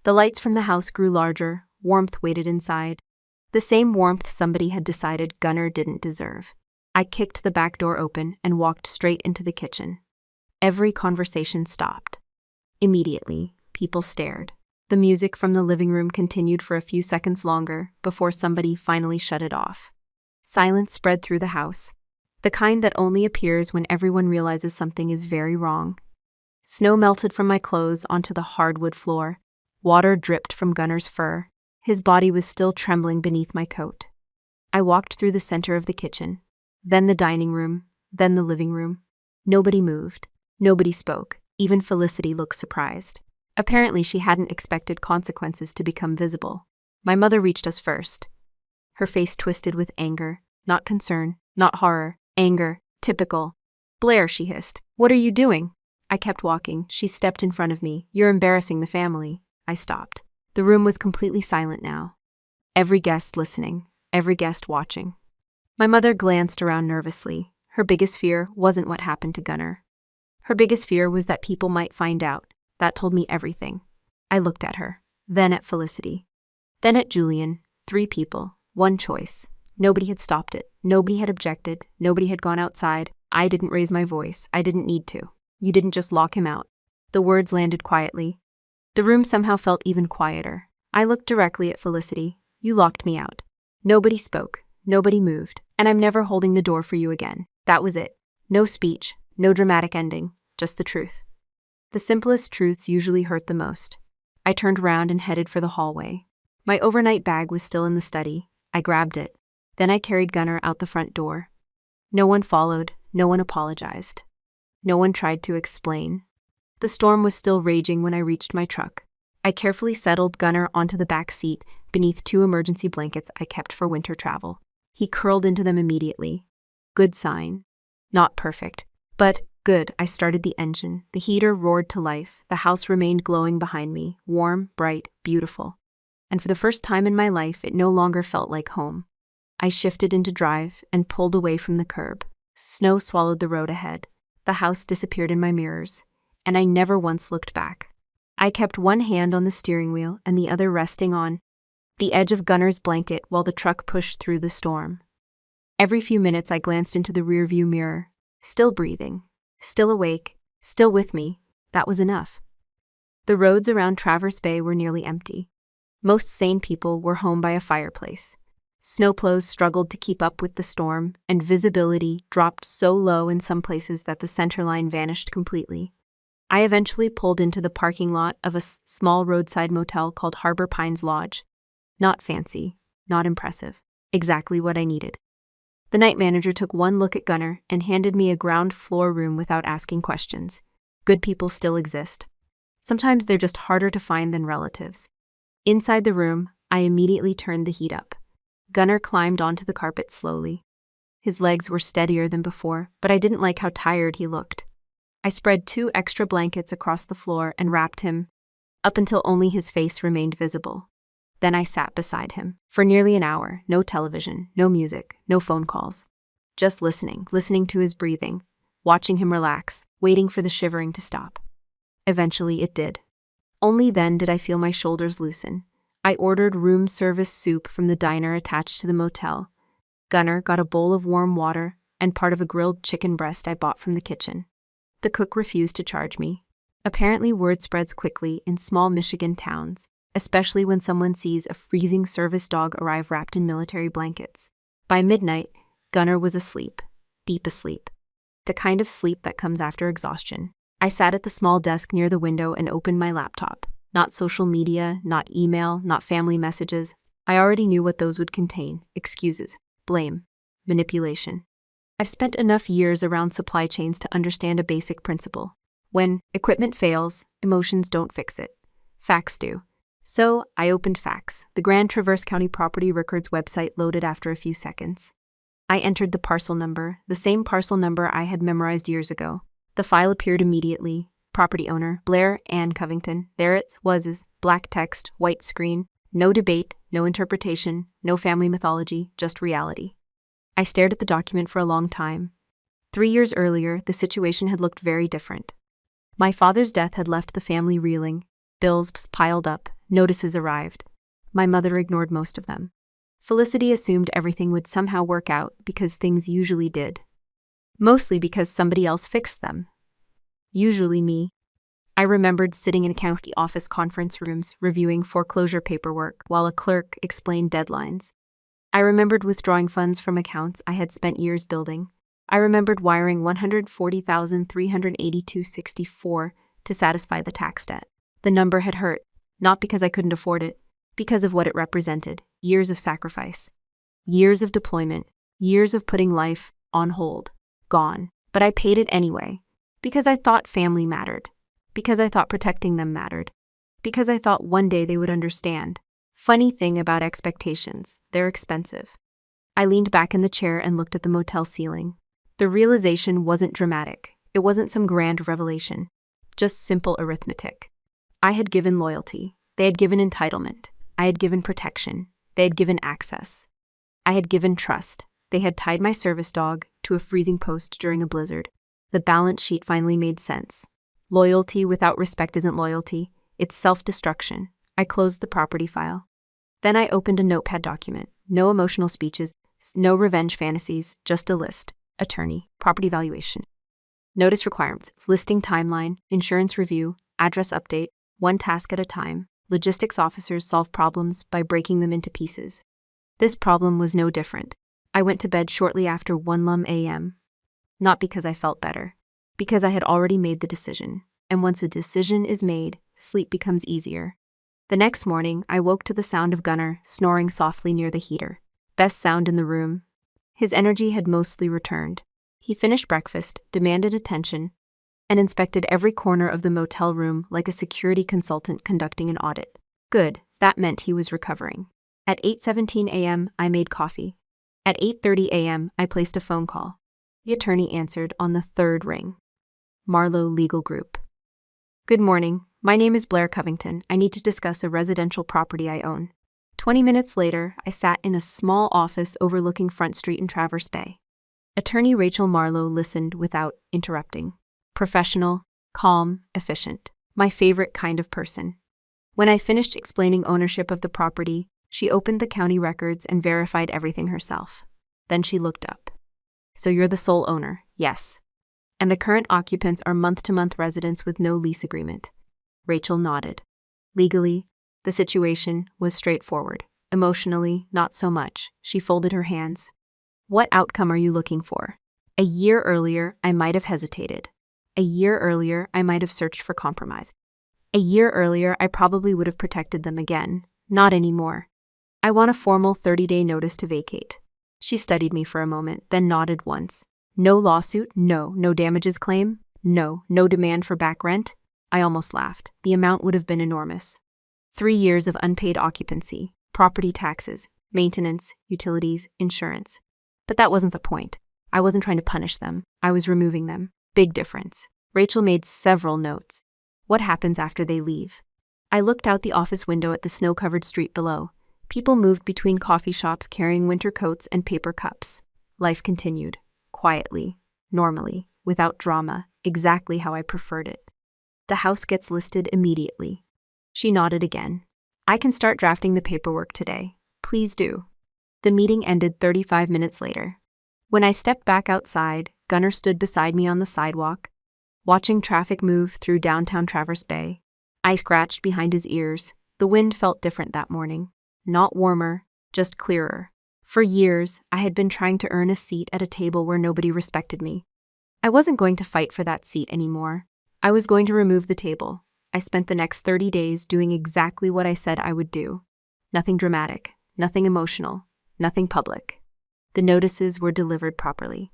The lights from the house grew larger. Warmth waited inside. The same warmth somebody had decided Gunner didn't deserve. I kicked the back door open and walked straight into the kitchen. Every conversation stopped. Immediately, people stared. The music from the living room continued for a few seconds longer before somebody finally shut it off. Silence spread through the house, the kind that only appears when everyone realizes something is very wrong. Snow melted from my clothes onto the hardwood floor. Water dripped from Gunner's fur. His body was still trembling beneath my coat. I walked through the center of the kitchen, then the dining room, then the living room. Nobody moved. Nobody spoke. Even Felicity looked surprised. Apparently, she hadn't expected consequences to become visible. My mother reached us first. Her face twisted with anger, not concern, not horror, anger, typical. Blair, she hissed. What are you doing? I kept walking. She stepped in front of me. You're embarrassing the family. I stopped. The room was completely silent now. Every guest listening, every guest watching. My mother glanced around nervously. Her biggest fear wasn't what happened to Gunner. Her biggest fear was that people might find out. That told me everything. I looked at her, then at Felicity, then at Julian. 3 people, 1 choice. Nobody had stopped it. Nobody had objected. Nobody had gone outside. I didn't raise my voice. I didn't need to. You didn't just lock him out. The words landed quietly. The room somehow felt even quieter. I looked directly at Felicity. You locked me out. Nobody spoke. Nobody moved. And I'm never holding the door for you again. That was it. No speech. No dramatic ending. Just the truth. The simplest truths usually hurt the most. I turned around and headed for the hallway. My overnight bag was still in the study. I grabbed it. Then I carried Gunnar out the front door. No one followed. No one apologized. No one tried to explain. The storm was still raging when I reached my truck. I carefully settled Gunnar onto the back seat beneath 2 emergency blankets I kept for winter travel. He curled into them immediately. Good sign. Not perfect, but good. I started the engine. The heater roared to life. The house remained glowing behind me, warm, bright, beautiful. And for the first time in my life, it no longer felt like home. I shifted into drive and pulled away from the curb. Snow swallowed the road ahead. The house disappeared in my mirrors, and I never once looked back. I kept one hand on the steering wheel and the other resting on the edge of Gunnar's blanket while the truck pushed through the storm. Every few minutes I glanced into the rearview mirror, still breathing, still awake, still with me. That was enough. The roads around Traverse Bay were nearly empty. Most sane people were home by a fireplace. Snowplows struggled to keep up with the storm, and visibility dropped so low in some places that the centerline vanished completely. I eventually pulled into the parking lot of a small roadside motel called Harbor Pines Lodge. Not fancy, not impressive. Exactly what I needed. The night manager took one look at Gunnar and handed me a ground floor room without asking questions. Good people still exist. Sometimes they're just harder to find than relatives. Inside the room, I immediately turned the heat up. Gunnar climbed onto the carpet slowly. His legs were steadier than before, but I didn't like how tired he looked. I spread 2 extra blankets across the floor and wrapped him up until only his face remained visible. Then I sat beside him. For nearly an hour, no television, no music, no phone calls. Just listening to his breathing, watching him relax, waiting for the shivering to stop. Eventually it did. Only then did I feel my shoulders loosen. I ordered room service soup from the diner attached to the motel. Gunnar got a bowl of warm water and part of a grilled chicken breast I bought from the kitchen. The cook refused to charge me. Apparently word spreads quickly in small Michigan towns, especially when someone sees a freezing service dog arrive wrapped in military blankets. By midnight, Gunnar was asleep, deep asleep. The kind of sleep that comes after exhaustion. I sat at the small desk near the window and opened my laptop. Not social media, not email, not family messages. I already knew what those would contain. Excuses, blame, manipulation. I've spent enough years around supply chains to understand a basic principle. When equipment fails, emotions don't fix it. Facts do. So I opened Facts. The Grand Traverse County Property Records website loaded after a few seconds. I entered the parcel number, the same parcel number I had memorized years ago. The file appeared immediately. Property owner, Blair Ann Covington. There it was, black text, white screen. No debate, no interpretation, no family mythology, just reality. I stared at the document for a long time. 3 years earlier, the situation had looked very different. My father's death had left the family reeling. Bills piled up, notices arrived. My mother ignored most of them. Felicity assumed everything would somehow work out because things usually did. Mostly because somebody else fixed them. Usually me. I remembered sitting in county office conference rooms reviewing foreclosure paperwork while a clerk explained deadlines. I remembered withdrawing funds from accounts I had spent years building. I remembered wiring $140,382.64 to satisfy the tax debt. The number had hurt, not because I couldn't afford it, because of what it represented. Years of sacrifice. Years of deployment. Years of putting life on hold. Gone. But I paid it anyway. Because I thought family mattered. Because I thought protecting them mattered. Because I thought one day they would understand. Funny thing about expectations, they're expensive. I leaned back in the chair and looked at the motel ceiling. The realization wasn't dramatic. It wasn't some grand revelation. Just simple arithmetic. I had given loyalty. They had given entitlement. I had given protection. They had given access. I had given trust. They had tied my service dog to a freezing post during a blizzard. The balance sheet finally made sense. Loyalty without respect isn't loyalty, it's self-destruction. I closed the property file. Then I opened a notepad document. No emotional speeches, no revenge fantasies, just a list. Attorney, property valuation. Notice requirements, listing timeline, insurance review, address update, one task at a time. Logistics officers solve problems by breaking them into pieces. This problem was no different. I went to bed shortly after 1 a.m. Not because I felt better, because I had already made the decision. And once a decision is made, sleep becomes easier. The next morning, I woke to the sound of Gunnar snoring softly near the heater. Best sound in the room. His energy had mostly returned. He finished breakfast, demanded attention, and inspected every corner of the motel room like a security consultant conducting an audit. Good, that meant he was recovering. At 8:17 a.m., I made coffee. At 8:30 a.m., I placed a phone call. The attorney answered on the third ring. Marlowe Legal Group. Good morning. My name is Blair Covington. I need to discuss a residential property I own. 20 minutes later, I sat in a small office overlooking Front Street in Traverse Bay. Attorney Rachel Marlowe listened without interrupting. Professional, calm, efficient. My favorite kind of person. When I finished explaining ownership of the property, she opened the county records and verified everything herself. Then she looked up. So you're the sole owner? Yes. And the current occupants are month-to-month residents with no lease agreement. Rachel nodded. Legally, the situation was straightforward. Emotionally, not so much. She folded her hands. What outcome are you looking for? A year earlier, I might have hesitated. A year earlier, I might have searched for compromise. A year earlier, I probably would have protected them again. Not anymore. I want a formal 30-day notice to vacate. She studied me for a moment, then nodded once. No lawsuit? No. No damages claim? No. No demand for back rent? I almost laughed. The amount would have been enormous. 3 years of unpaid occupancy, property taxes, maintenance, utilities, insurance. But that wasn't the point. I wasn't trying to punish them. I was removing them. Big difference. Rachel made several notes. What happens after they leave? I looked out the office window at the snow-covered street below. People moved between coffee shops carrying winter coats and paper cups. Life continued. Quietly, normally, without drama, exactly how I preferred it. The house gets listed immediately. She nodded again. I can start drafting the paperwork today. Please do. The meeting ended 35 minutes later. When I stepped back outside, Gunnar stood beside me on the sidewalk, watching traffic move through downtown Traverse Bay. I scratched behind his ears. The wind felt different that morning. Not warmer, just clearer. For years, I had been trying to earn a seat at a table where nobody respected me. I wasn't going to fight for that seat anymore. I was going to remove the table. I spent the next 30 days doing exactly what I said I would do. Nothing dramatic, nothing emotional, nothing public. The notices were delivered properly.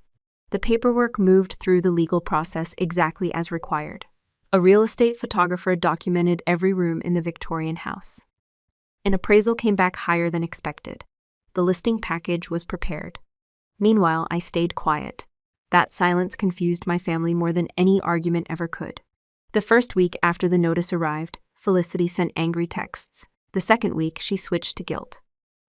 The paperwork moved through the legal process exactly as required. A real estate photographer documented every room in the Victorian house. An appraisal came back higher than expected. The listing package was prepared. Meanwhile, I stayed quiet. That silence confused my family more than any argument ever could. The first week after the notice arrived, Felicity sent angry texts. The second week, she switched to guilt.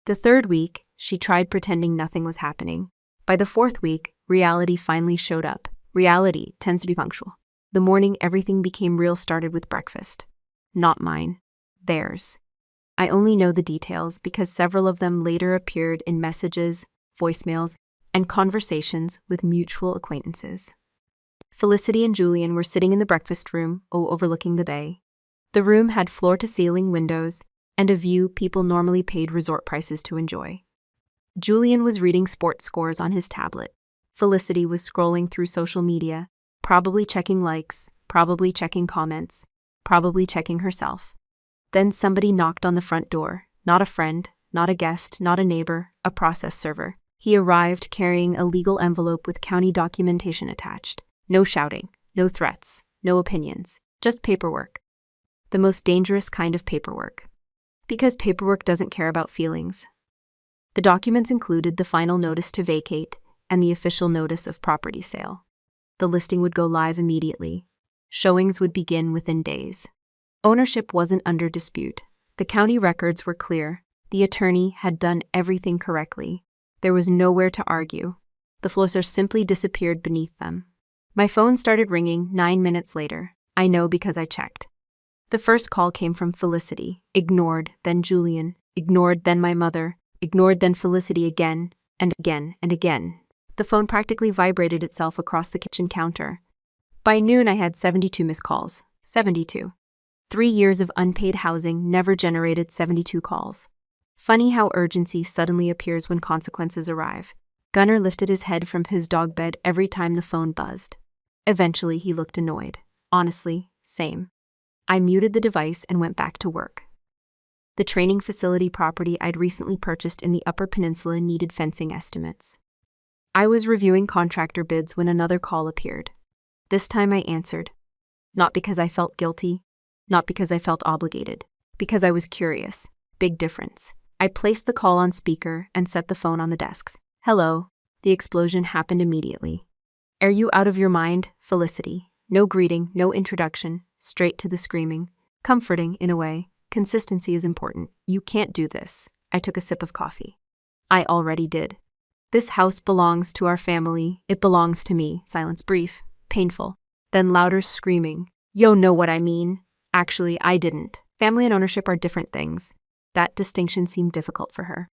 The third week, she tried pretending nothing was happening. By the fourth week, reality finally showed up. Reality tends to be punctual. The morning everything became real started with breakfast. Not mine. Theirs. I only know the details because several of them later appeared in messages, voicemails, and conversations with mutual acquaintances. Felicity and Julian were sitting in the breakfast room, overlooking the bay. The room had floor-to-ceiling windows and a view people normally paid resort prices to enjoy. Julian was reading sports scores on his tablet. Felicity was scrolling through social media, probably checking likes, probably checking comments, probably checking herself. Then somebody knocked on the front door. Not a friend, not a guest, not a neighbor, a process server. He arrived carrying a legal envelope with county documentation attached. No shouting, no threats, no opinions, just paperwork. The most dangerous kind of paperwork. Because paperwork doesn't care about feelings. The documents included the final notice to vacate and the official notice of property sale. The listing would go live immediately. Showings would begin within days. Ownership wasn't under dispute. The county records were clear. The attorney had done everything correctly. There was nowhere to argue. The floors simply disappeared beneath them. My phone started ringing 9 minutes later. I know because I checked. The first call came from Felicity. Ignored, then Julian. Ignored, then my mother. Ignored, then Felicity again, and again, and again. The phone practically vibrated itself across the kitchen counter. By noon, I had 72 missed calls. 72. 3 years of unpaid housing never generated 72 calls. Funny how urgency suddenly appears when consequences arrive. Gunnar lifted his head from his dog bed every time the phone buzzed. Eventually, he looked annoyed. Honestly, same. I muted the device and went back to work. The training facility property I'd recently purchased in the Upper Peninsula needed fencing estimates. I was reviewing contractor bids when another call appeared. This time I answered. Not because I felt guilty, not because I felt obligated, because I was curious. Big difference. I placed the call on speaker and set the phone on the desks. Hello. The explosion happened immediately. Are you out of your mind, Felicity? No greeting, no introduction, straight to the screaming. Comforting, in a way. Consistency is important. You can't do this. I took a sip of coffee. I already did. This house belongs to our family. It belongs to me. Silence brief, painful. Then louder screaming. You know what I mean. Actually, I didn't. Family and ownership are different things. That distinction seemed difficult for her.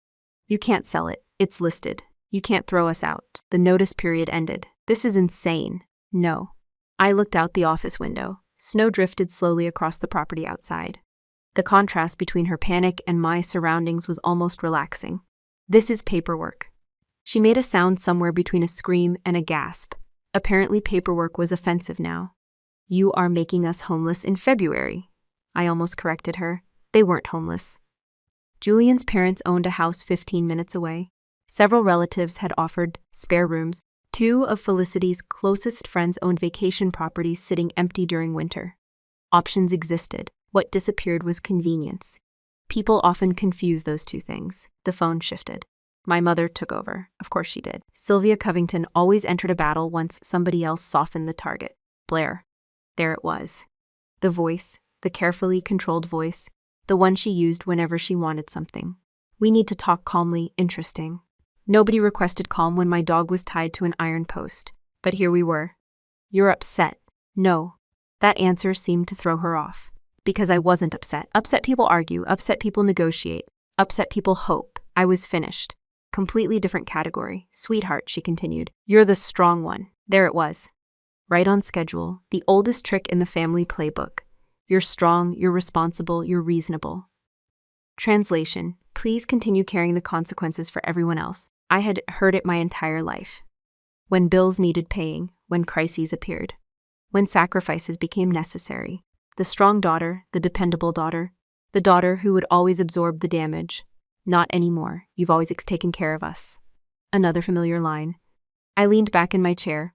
You can't sell it. It's listed. You can't throw us out. The notice period ended. This is insane. No. I looked out the office window. Snow drifted slowly across the property outside. The contrast between her panic and my surroundings was almost relaxing. This is paperwork. She made a sound somewhere between a scream and a gasp. Apparently paperwork was offensive now. You are making us homeless in February. I almost corrected her. They weren't homeless. Julian's parents owned a house 15 minutes away. Several relatives had offered spare rooms. 2 of Felicity's closest friends owned vacation properties sitting empty during winter. Options existed. What disappeared was convenience. People often confuse those two things. The phone shifted. My mother took over. Of course she did. Sylvia Covington always entered a battle once somebody else softened the target. Blair. There it was. The voice, the carefully controlled voice, the one she used whenever she wanted something. We need to talk calmly, interesting. Nobody requested calm when my dog was tied to an iron post. But here we were. You're upset. No. That answer seemed to throw her off. Because I wasn't upset. Upset people argue, upset people negotiate, upset people hope. I was finished. Completely different category. Sweetheart, she continued. You're the strong one. There it was. Right on schedule. The oldest trick in the family playbook. You're strong, you're responsible, you're reasonable. Translation. Please continue carrying the consequences for everyone else. I had heard it my entire life. When bills needed paying, when crises appeared, when sacrifices became necessary. The strong daughter, the dependable daughter, the daughter who would always absorb the damage. Not anymore. You've always taken care of us. Another familiar line. I leaned back in my chair.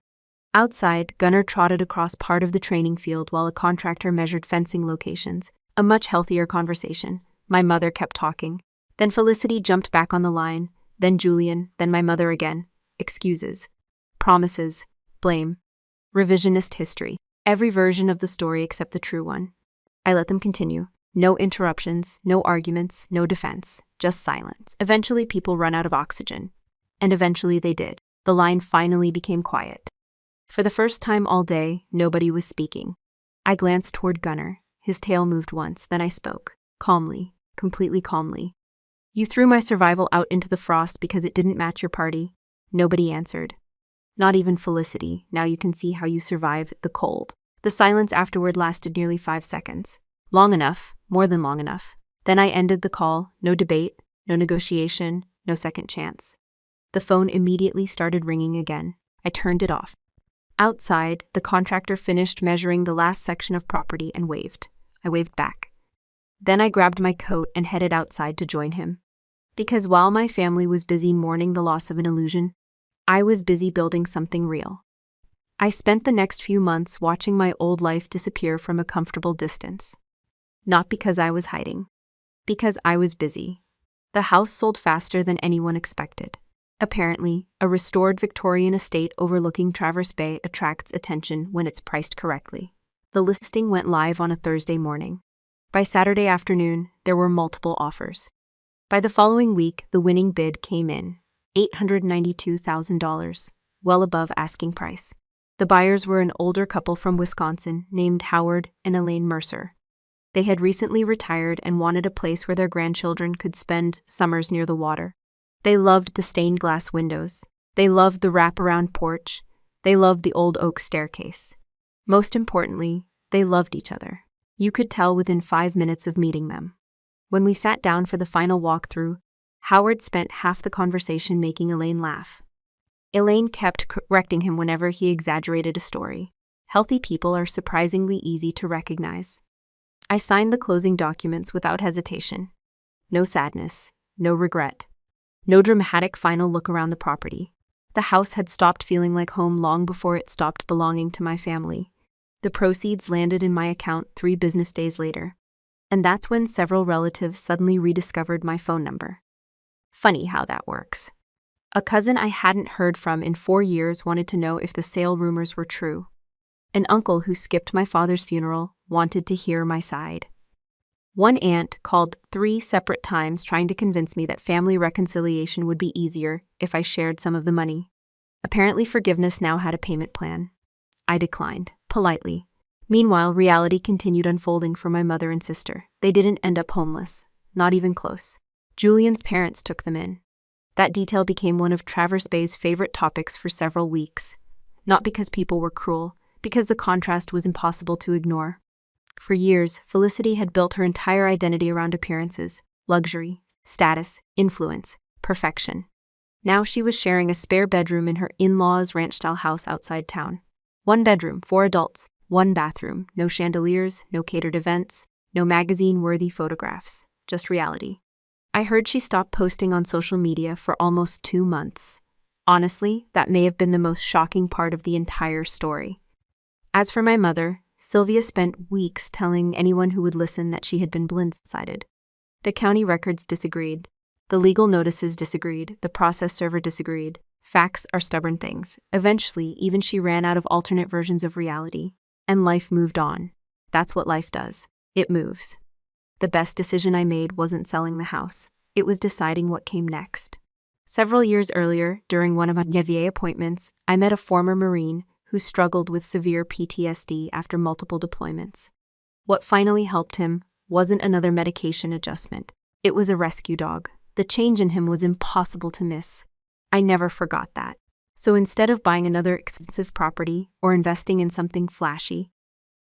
Outside, Gunnar trotted across part of the training field while a contractor measured fencing locations. A much healthier conversation. My mother kept talking. Then Felicity jumped back on the line. Then Julian. Then my mother again. Excuses. Promises. Blame. Revisionist history. Every version of the story except the true one. I let them continue. No interruptions, no arguments, no defense, just silence. Eventually people run out of oxygen. And eventually they did. The line finally became quiet. For the first time all day, nobody was speaking. I glanced toward Gunnar. His tail moved once, then I spoke. Calmly, completely calmly. You threw my survival out into the frost because it didn't match your party. Nobody answered. Not even Felicity. Now you can see how you survive the cold. The silence afterward lasted nearly 5 seconds. Long enough, more than long enough. Then I ended the call. No debate, no negotiation, no second chance. The phone immediately started ringing again. I turned it off. Outside, the contractor finished measuring the last section of property and waved. I waved back. Then I grabbed my coat and headed outside to join him. Because while my family was busy mourning the loss of an illusion, I was busy building something real. I spent the next few months watching my old life disappear from a comfortable distance. Not because I was hiding. Because I was busy. The house sold faster than anyone expected. Apparently, a restored Victorian estate overlooking Traverse Bay attracts attention when it's priced correctly. The listing went live on a Thursday morning. By Saturday afternoon, there were multiple offers. By the following week, the winning bid came in. $892,000, well above asking price. The The buyers were an older couple from Wisconsin named Howard and Elaine Mercer. They had recently retired and wanted a place where their grandchildren could spend summers near the water. They loved the stained glass windows. They loved the wraparound porch. They loved the old oak staircase. Most importantly, they loved each other. You could tell within 5 minutes of meeting them. When we sat down for the final walkthrough, Howard spent half the conversation making Elaine laugh. Elaine kept correcting him whenever he exaggerated a story. Healthy people are surprisingly easy to recognize. I signed the closing documents without hesitation. No sadness, no regret, no dramatic final look around the property. The house had stopped feeling like home long before it stopped belonging to my family. The proceeds landed in my account 3 business days later. And that's when several relatives suddenly rediscovered my phone number. Funny how that works. A cousin I hadn't heard from in 4 years wanted to know if the sale rumors were true. An uncle who skipped my father's funeral wanted to hear my side. One aunt called 3 separate times trying to convince me that family reconciliation would be easier if I shared some of the money. Apparently forgiveness now had a payment plan. I declined, politely. Meanwhile, reality continued unfolding for my mother and sister. They didn't end up homeless, not even close. Julian's parents took them in. That detail became one of Traverse Bay's favorite topics for several weeks. Not because people were cruel, because the contrast was impossible to ignore. For years, Felicity had built her entire identity around appearances, luxury, status, influence, perfection. Now she was sharing a spare bedroom in her in-laws' ranch-style house outside town. 1 bedroom, 4 adults, 1 bathroom, no chandeliers, no catered events, no magazine-worthy photographs, just reality. I heard she stopped posting on social media for almost 2 months. Honestly, that may have been the most shocking part of the entire story. As for my mother, Sylvia spent weeks telling anyone who would listen that she had been blindsided. The county records disagreed. The legal notices disagreed. The process server disagreed. Facts are stubborn things. Eventually, even she ran out of alternate versions of reality. And life moved on. That's what life does. It moves. The best decision I made wasn't selling the house. It was deciding what came next. Several years earlier, during one of my VA appointments, I met a former Marine who struggled with severe PTSD after multiple deployments. What finally helped him wasn't another medication adjustment. It was a rescue dog. The change in him was impossible to miss. I never forgot that. So instead of buying another expensive property or investing in something flashy,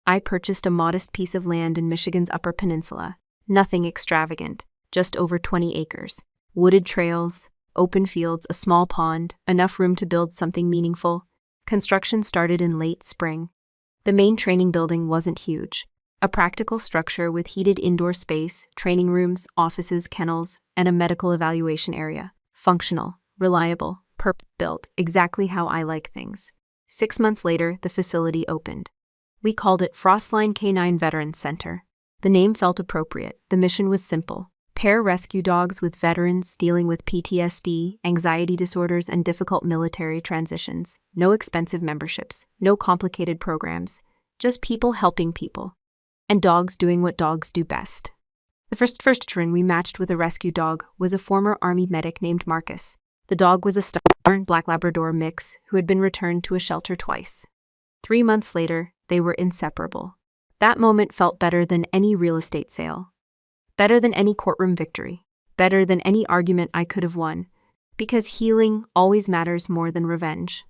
I purchased a modest piece of land in Michigan's Upper Peninsula. Nothing extravagant, just over 20 acres. Wooded trails, open fields, a small pond, enough room to build something meaningful. Construction started in late spring. The main training building wasn't huge. A practical structure with heated indoor space, training rooms, offices, kennels, and a medical evaluation area. Functional, reliable, purpose-built, exactly how I like things. 6 months later, the facility opened. We called it Frostline K9 Veterans Center. The name felt appropriate. The mission was simple. Pair rescue dogs with veterans dealing with PTSD, anxiety disorders, and difficult military transitions. No expensive memberships, no complicated programs, just people helping people. And dogs doing what dogs do best. The first veteran we matched with a rescue dog was a former Army medic named Marcus. The dog was a stubborn Black Labrador mix who had been returned to a shelter twice. 3 months later, they were inseparable. That moment felt better than any real estate sale. Better than any courtroom victory. Better than any argument I could have won. Because healing always matters more than revenge.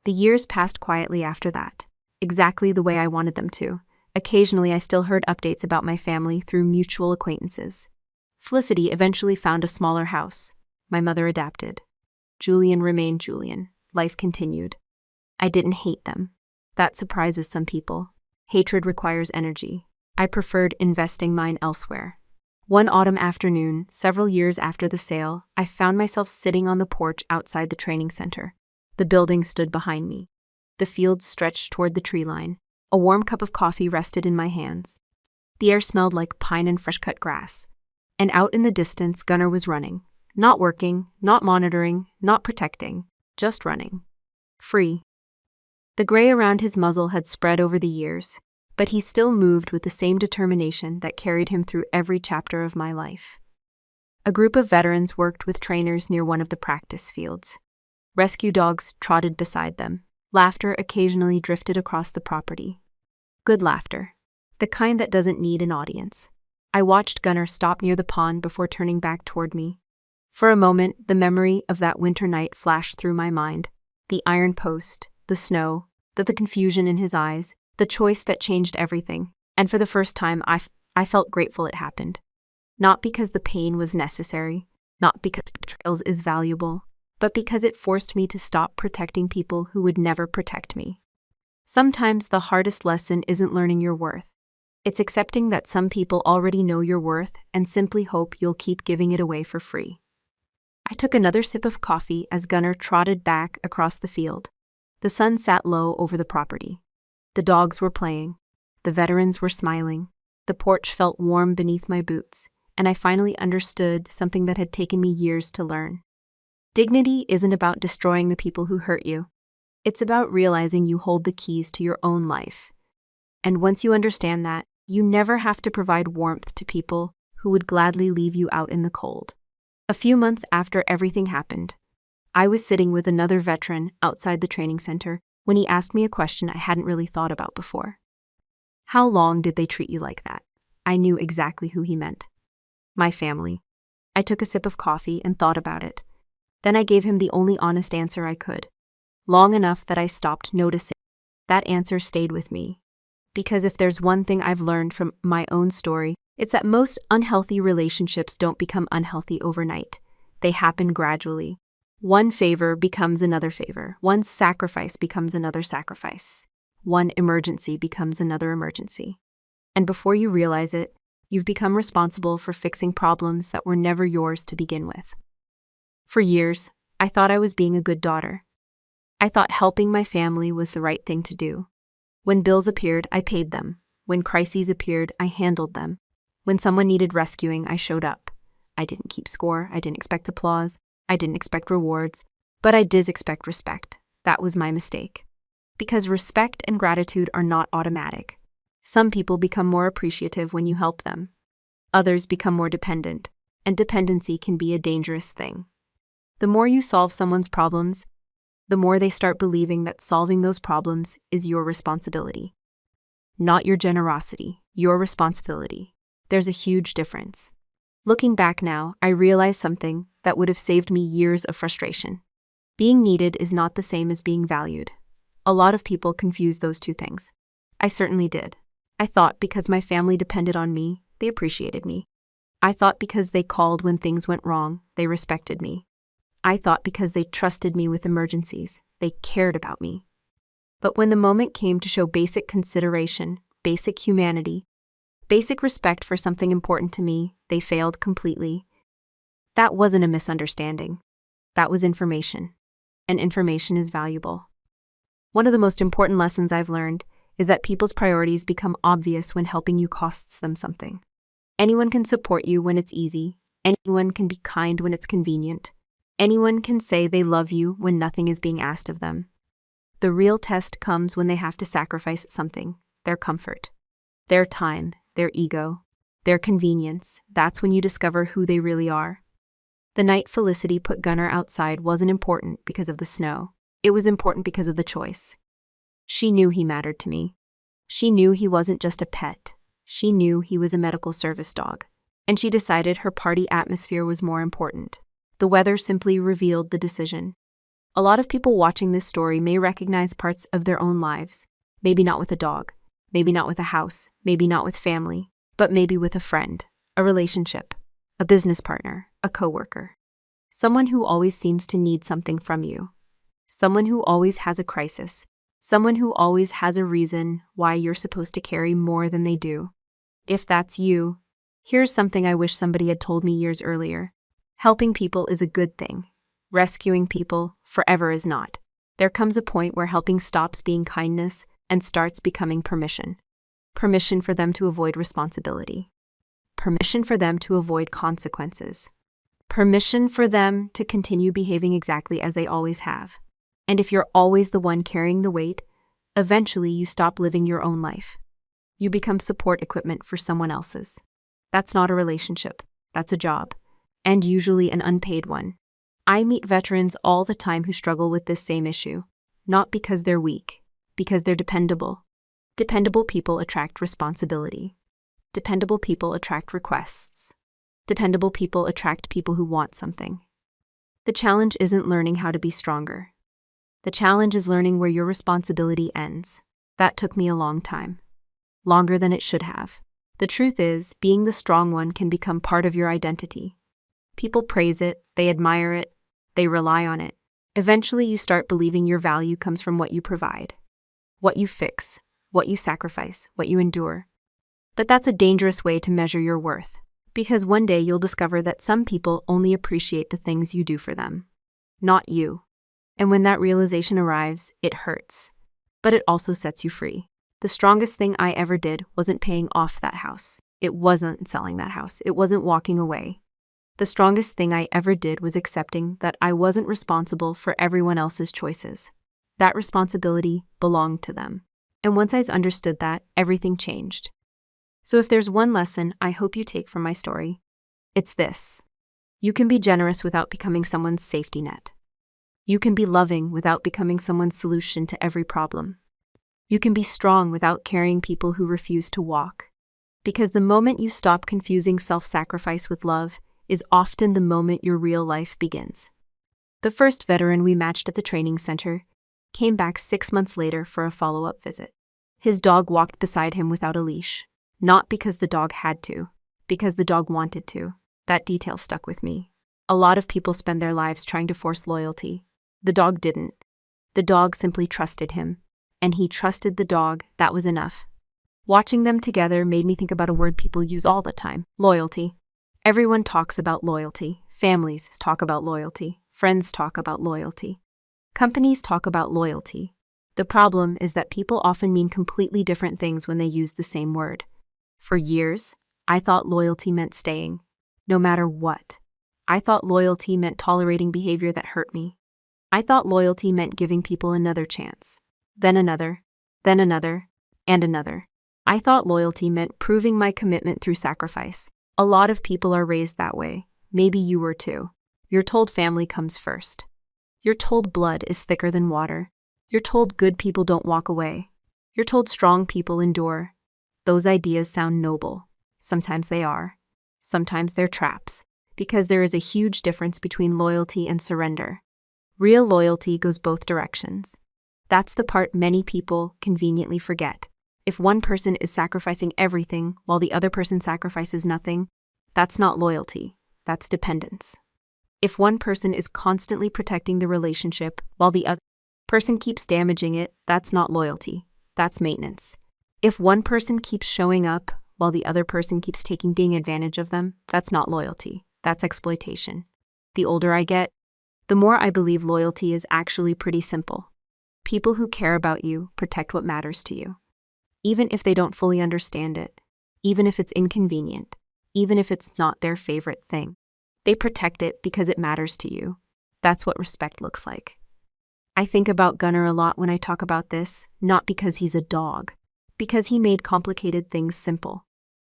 The years passed quietly after that. Exactly the way I wanted them to. Occasionally, I still heard updates about my family through mutual acquaintances. Felicity eventually found a smaller house. My mother adapted. Julian remained Julian. Life continued. I didn't hate them. That surprises some people. Hatred requires energy. I preferred investing mine elsewhere. One autumn afternoon, several years after the sale, I found myself sitting on the porch outside the training center. The building stood behind me. The fields stretched toward the tree line. A warm cup of coffee rested in my hands. The air smelled like pine and fresh-cut grass. And out in the distance, Gunnar was running. Not working, not monitoring, not protecting, just running. Free. The gray around his muzzle had spread over the years, but he still moved with the same determination that carried him through every chapter of my life. A group of veterans worked with trainers near one of the practice fields. Rescue dogs trotted beside them. Laughter occasionally drifted across the property. Good laughter. The kind that doesn't need an audience. I watched Gunnar stop near the pond before turning back toward me. For a moment, the memory of that winter night flashed through my mind. The iron post, the snow, the confusion in his eyes, the choice that changed everything. And for the first time, I felt grateful it happened. Not because the pain was necessary, not because betrayal is valuable, but because it forced me to stop protecting people who would never protect me. Sometimes the hardest lesson isn't learning your worth. It's accepting that some people already know your worth and simply hope you'll keep giving it away for free. I took another sip of coffee as Gunnar trotted back across the field. The sun sat low over the property. The dogs were playing. The veterans were smiling. The porch felt warm beneath my boots, and I finally understood something that had taken me years to learn. Dignity isn't about destroying the people who hurt you. It's about realizing you hold the keys to your own life. And once you understand that, you never have to provide warmth to people who would gladly leave you out in the cold. A few months after everything happened, I was sitting with another veteran outside the training center when he asked me a question I hadn't really thought about before. How long did they treat you like that? I knew exactly who he meant. My family. I took a sip of coffee and thought about it. Then I gave him the only honest answer I could. Long enough that I stopped noticing. That answer stayed with me. Because if there's one thing I've learned from my own story, it's that most unhealthy relationships don't become unhealthy overnight. They happen gradually. One favor becomes another favor. One sacrifice becomes another sacrifice. One emergency becomes another emergency. And before you realize it, you've become responsible for fixing problems that were never yours to begin with. For years, I thought I was being a good daughter. I thought helping my family was the right thing to do. When bills appeared, I paid them. When crises appeared, I handled them. When someone needed rescuing, I showed up. I didn't keep score, I didn't expect applause, I didn't expect rewards, but I did expect respect. That was my mistake. Because respect and gratitude are not automatic. Some people become more appreciative when you help them. Others become more dependent, and dependency can be a dangerous thing. The more you solve someone's problems, the more they start believing that solving those problems is your responsibility. Not your generosity, your responsibility. There's a huge difference. Looking back now, I realize something that would have saved me years of frustration. Being needed is not the same as being valued. A lot of people confuse those two things. I certainly did. I thought because my family depended on me, they appreciated me. I thought because they called when things went wrong, they respected me. I thought because they trusted me with emergencies, they cared about me. But when the moment came to show basic consideration, basic humanity, basic respect for something important to me, they failed completely. That wasn't a misunderstanding. That was information. And information is valuable. One of the most important lessons I've learned is that people's priorities become obvious when helping you costs them something. Anyone can support you when it's easy. Anyone can be kind when it's convenient. Anyone can say they love you when nothing is being asked of them. The real test comes when they have to sacrifice something, their comfort, their time, their ego, their convenience. That's when you discover who they really are. The night Felicity put Gunnar outside wasn't important because of the snow. It was important because of the choice. She knew he mattered to me. She knew he wasn't just a pet. She knew he was a medical service dog. And she decided her party atmosphere was more important. The weather simply revealed the decision. A lot of people watching this story may recognize parts of their own lives. Maybe not with a dog, maybe not with a house, maybe not with family, but maybe with a friend, a relationship, a business partner, a coworker. Someone who always seems to need something from you. Someone who always has a crisis. Someone who always has a reason why you're supposed to carry more than they do. If that's you, here's something I wish somebody had told me years earlier. Helping people is a good thing. Rescuing people forever is not. There comes a point where helping stops being kindness and starts becoming permission. Permission for them to avoid responsibility. Permission for them to avoid consequences. Permission for them to continue behaving exactly as they always have. And if you're always the one carrying the weight, eventually you stop living your own life. You become support equipment for someone else's. That's not a relationship. That's a job. And usually an unpaid one. I meet veterans all the time who struggle with this same issue. Not because they're weak, because they're dependable. Dependable people attract responsibility. Dependable people attract requests. Dependable people attract people who want something. The challenge isn't learning how to be stronger. The challenge is learning where your responsibility ends. That took me a long time. Longer than it should have. The truth is, being the strong one can become part of your identity. People praise it, they admire it, they rely on it. Eventually you start believing your value comes from what you provide, what you fix, what you sacrifice, what you endure. But that's a dangerous way to measure your worth, because one day you'll discover that some people only appreciate the things you do for them, not you. And when that realization arrives, it hurts, but it also sets you free. The strongest thing I ever did wasn't paying off that house. It wasn't selling that house. It wasn't walking away. The strongest thing I ever did was accepting that I wasn't responsible for everyone else's choices. That responsibility belonged to them. And once I understood that, everything changed. So if there's one lesson I hope you take from my story, it's this. You can be generous without becoming someone's safety net. You can be loving without becoming someone's solution to every problem. You can be strong without carrying people who refuse to walk. Because the moment you stop confusing self-sacrifice with love is often the moment your real life begins. The first veteran we matched at the training center came back 6 months later for a follow-up visit. His dog walked beside him without a leash. Not because the dog had to, because the dog wanted to. That detail stuck with me. A lot of people spend their lives trying to force loyalty. The dog didn't. The dog simply trusted him. And he trusted the dog. That was enough. Watching them together made me think about a word people use all the time: loyalty. Everyone talks about loyalty. Families talk about loyalty. Friends talk about loyalty. Companies talk about loyalty. The problem is that people often mean completely different things when they use the same word. For years, I thought loyalty meant staying, no matter what. I thought loyalty meant tolerating behavior that hurt me. I thought loyalty meant giving people another chance. Then another, and another. I thought loyalty meant proving my commitment through sacrifice. A lot of people are raised that way. Maybe you were too. You're told family comes first. You're told blood is thicker than water. You're told good people don't walk away. You're told strong people endure. Those ideas sound noble. Sometimes they are. Sometimes they're traps. Because there is a huge difference between loyalty and surrender. Real loyalty goes both directions. That's the part many people conveniently forget. If one person is sacrificing everything while the other person sacrifices nothing, that's not loyalty, that's dependence. If one person is constantly protecting the relationship while the other person keeps damaging it, that's not loyalty, that's maintenance. If one person keeps showing up while the other person keeps taking advantage of them, that's not loyalty, that's exploitation. The older I get, the more I believe loyalty is actually pretty simple. People who care about you protect what matters to you. Even if they don't fully understand it, even if it's inconvenient, even if it's not their favorite thing. They protect it because it matters to you. That's what respect looks like. I think about Gunnar a lot when I talk about this, not because he's a dog, because he made complicated things simple.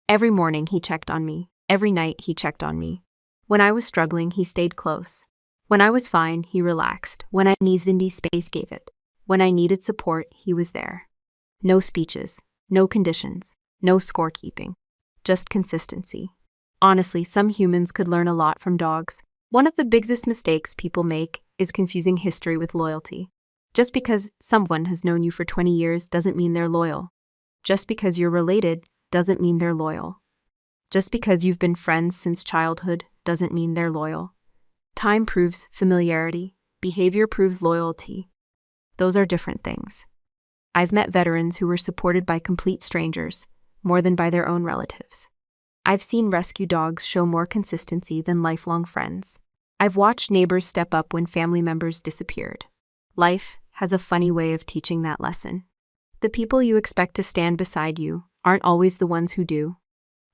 Every morning he checked on me. Every night he checked on me. When I was struggling, he stayed close. When I was fine, he relaxed. When I needed space, gave it. When I needed support, he was there. No speeches, no conditions, no scorekeeping, just consistency. Honestly, some humans could learn a lot from dogs. One of the biggest mistakes people make is confusing history with loyalty. Just because someone has known you for 20 years doesn't mean they're loyal. Just because you're related doesn't mean they're loyal. Just because you've been friends since childhood doesn't mean they're loyal. Time proves familiarity. Behavior proves loyalty. Those are different things. I've met veterans who were supported by complete strangers, more than by their own relatives. I've seen rescue dogs show more consistency than lifelong friends. I've watched neighbors step up when family members disappeared. Life has a funny way of teaching that lesson. The people you expect to stand beside you aren't always the ones who do.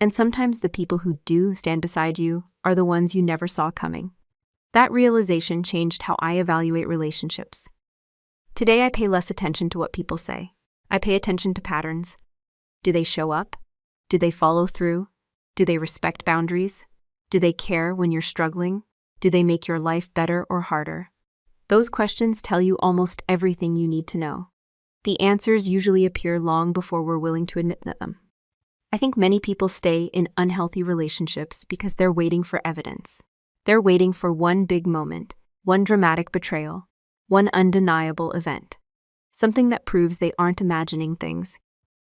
And sometimes the people who do stand beside you are the ones you never saw coming. That realization changed how I evaluate relationships. Today I pay less attention to what people say. I pay attention to patterns. Do they show up? Do they follow through? Do they respect boundaries? Do they care when you're struggling? Do they make your life better or harder? Those questions tell you almost everything you need to know. The answers usually appear long before we're willing to admit them. I think many people stay in unhealthy relationships because they're waiting for evidence. They're waiting for one big moment, one dramatic betrayal, one undeniable event. Something that proves they aren't imagining things.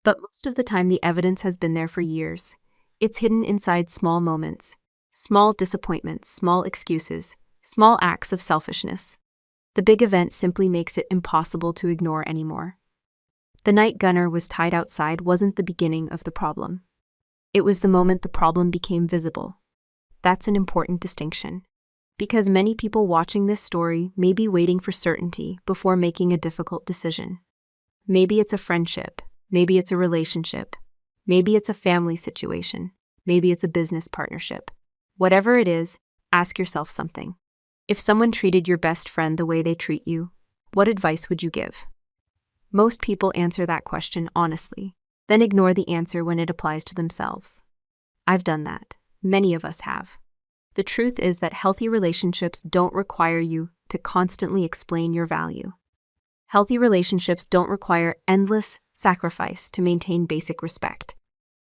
But most of the time, the evidence has been there for years. It's hidden inside small moments, small disappointments, small excuses, small acts of selfishness. The big event simply makes it impossible to ignore anymore. The night Gunnar was tied outside wasn't the beginning of the problem. It was the moment the problem became visible. That's an important distinction, because many people watching this story may be waiting for certainty before making a difficult decision. Maybe it's a friendship, maybe it's a relationship, maybe it's a family situation, maybe it's a business partnership. Whatever it is, ask yourself something. If someone treated your best friend the way they treat you, what advice would you give? Most people answer that question honestly, then ignore the answer when it applies to themselves. I've done that. Many of us have. The truth is that healthy relationships don't require you to constantly explain your value. Healthy relationships don't require endless sacrifice to maintain basic respect.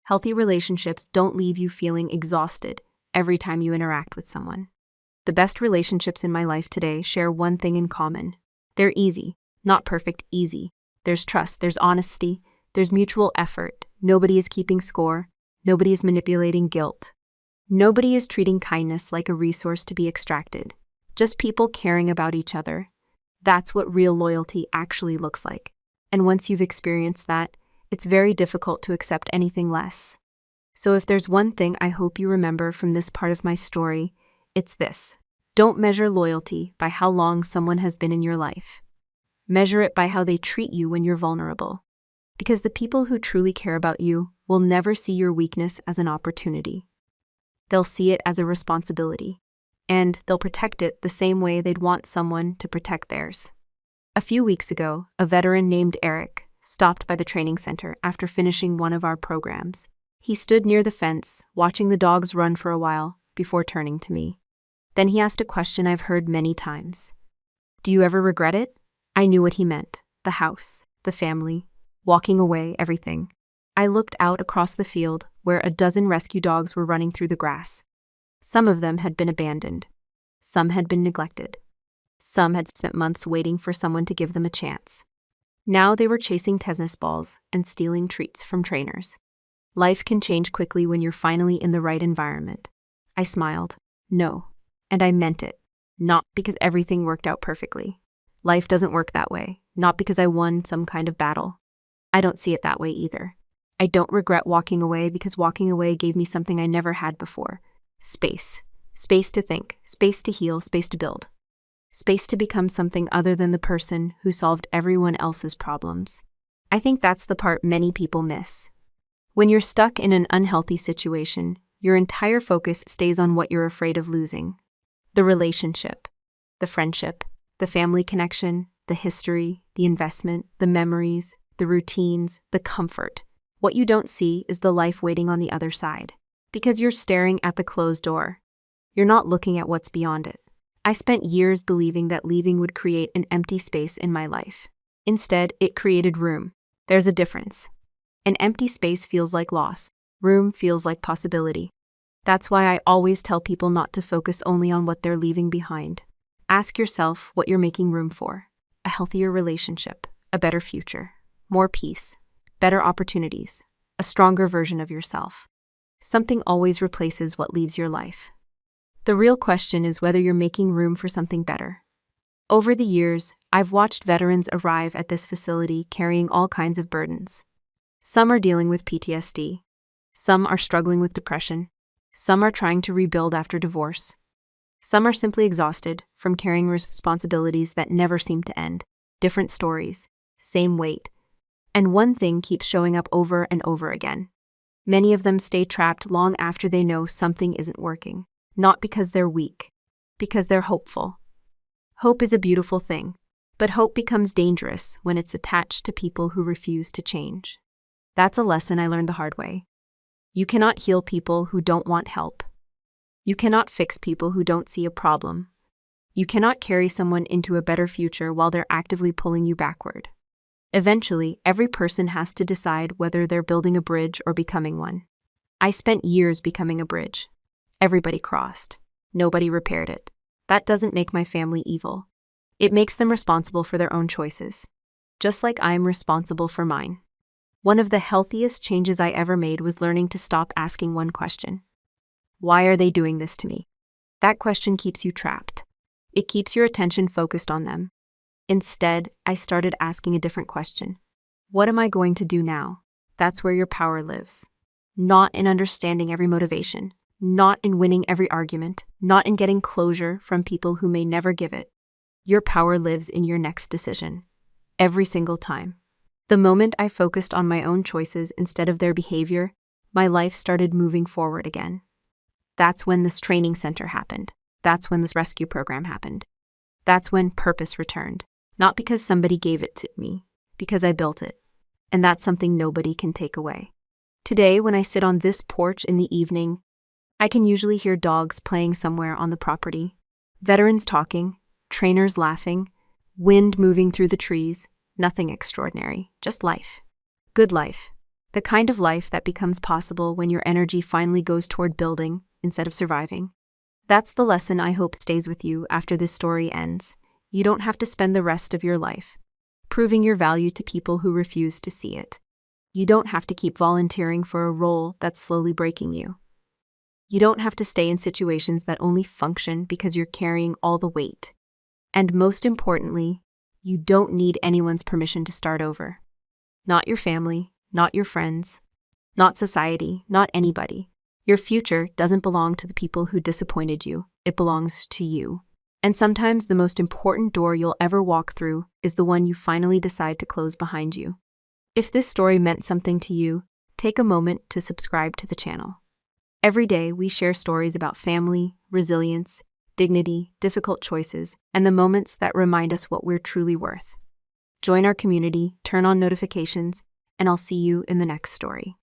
Healthy relationships don't leave you feeling exhausted every time you interact with someone. The best relationships in my life today share one thing in common. They're easy, not perfect, easy. There's trust, there's honesty, there's mutual effort. Nobody is keeping score. Nobody is manipulating guilt. Nobody is treating kindness like a resource to be extracted. Just people caring about each other. That's what real loyalty actually looks like. And once you've experienced that, it's very difficult to accept anything less. So if there's one thing I hope you remember from this part of my story, it's this. Don't measure loyalty by how long someone has been in your life. Measure it by how they treat you when you're vulnerable. Because the people who truly care about you will never see your weakness as an opportunity. They'll see it as a responsibility, and they'll protect it the same way they'd want someone to protect theirs. A few weeks ago, a veteran named Eric stopped by the training center after finishing one of our programs. He stood near the fence, watching the dogs run for a while before turning to me. Then he asked a question I've heard many times. Do you ever regret it? I knew what he meant. The house, the family, walking away, everything. I looked out across the field where a dozen rescue dogs were running through the grass. Some of them had been abandoned. Some had been neglected. Some had spent months waiting for someone to give them a chance. Now they were chasing tennis balls and stealing treats from trainers. Life can change quickly when you're finally in the right environment. I smiled. No. And I meant it. Not because everything worked out perfectly. Life doesn't work that way. Not because I won some kind of battle. I don't see it that way either. I don't regret walking away because walking away gave me something I never had before. Space. Space to think. Space to heal. Space to build. Space to become something other than the person who solved everyone else's problems. I think that's the part many people miss. When you're stuck in an unhealthy situation, your entire focus stays on what you're afraid of losing. The relationship, the friendship, the family connection, the history, the investment, the memories, the routines, the comfort. What you don't see is the life waiting on the other side. Because you're staring at the closed door. You're not looking at what's beyond it. I spent years believing that leaving would create an empty space in my life. Instead, it created room. There's a difference. An empty space feels like loss. Room feels like possibility. That's why I always tell people not to focus only on what they're leaving behind. Ask yourself what you're making room for. A healthier relationship, a better future, more peace, better opportunities, a stronger version of yourself. Something always replaces what leaves your life. The real question is whether you're making room for something better. Over the years, I've watched veterans arrive at this facility carrying all kinds of burdens. Some are dealing with PTSD. Some are struggling with depression. Some are trying to rebuild after divorce. Some are simply exhausted from carrying responsibilities that never seem to end. Different stories, same weight. And one thing keeps showing up over and over again. Many of them stay trapped long after they know something isn't working. Not because they're weak, because they're hopeful. Hope is a beautiful thing, but hope becomes dangerous when it's attached to people who refuse to change. That's a lesson I learned the hard way. You cannot heal people who don't want help. You cannot fix people who don't see a problem. You cannot carry someone into a better future while they're actively pulling you backward. Eventually, every person has to decide whether they're building a bridge or becoming one. I spent years becoming a bridge. Everybody crossed. Nobody repaired it. That doesn't make my family evil. It makes them responsible for their own choices, just like I'm responsible for mine. One of the healthiest changes I ever made was learning to stop asking one question. Why are they doing this to me? That question keeps you trapped. It keeps your attention focused on them. Instead, I started asking a different question. What am I going to do now? That's where your power lives. Not in understanding every motivation, not in winning every argument, not in getting closure from people who may never give it. Your power lives in your next decision. Every single time. The moment I focused on my own choices instead of their behavior, my life started moving forward again. That's when this training center happened. That's when this rescue program happened. That's when purpose returned. Not because somebody gave it to me, because I built it. And that's something nobody can take away. Today, when I sit on this porch in the evening, I can usually hear dogs playing somewhere on the property, veterans talking, trainers laughing, wind moving through the trees. Nothing extraordinary, just life. Good life. The kind of life that becomes possible when your energy finally goes toward building instead of surviving. That's the lesson I hope stays with you after this story ends. You don't have to spend the rest of your life proving your value to people who refuse to see it. You don't have to keep volunteering for a role that's slowly breaking you. You don't have to stay in situations that only function because you're carrying all the weight. And most importantly, you don't need anyone's permission to start over. Not your family, not your friends, not society, not anybody. Your future doesn't belong to the people who disappointed you. It belongs to you. And sometimes the most important door you'll ever walk through is the one you finally decide to close behind you. If this story meant something to you, take a moment to subscribe to the channel. Every day we share stories about family, resilience, dignity, difficult choices, and the moments that remind us what we're truly worth. Join our community, turn on notifications, and I'll see you in the next story.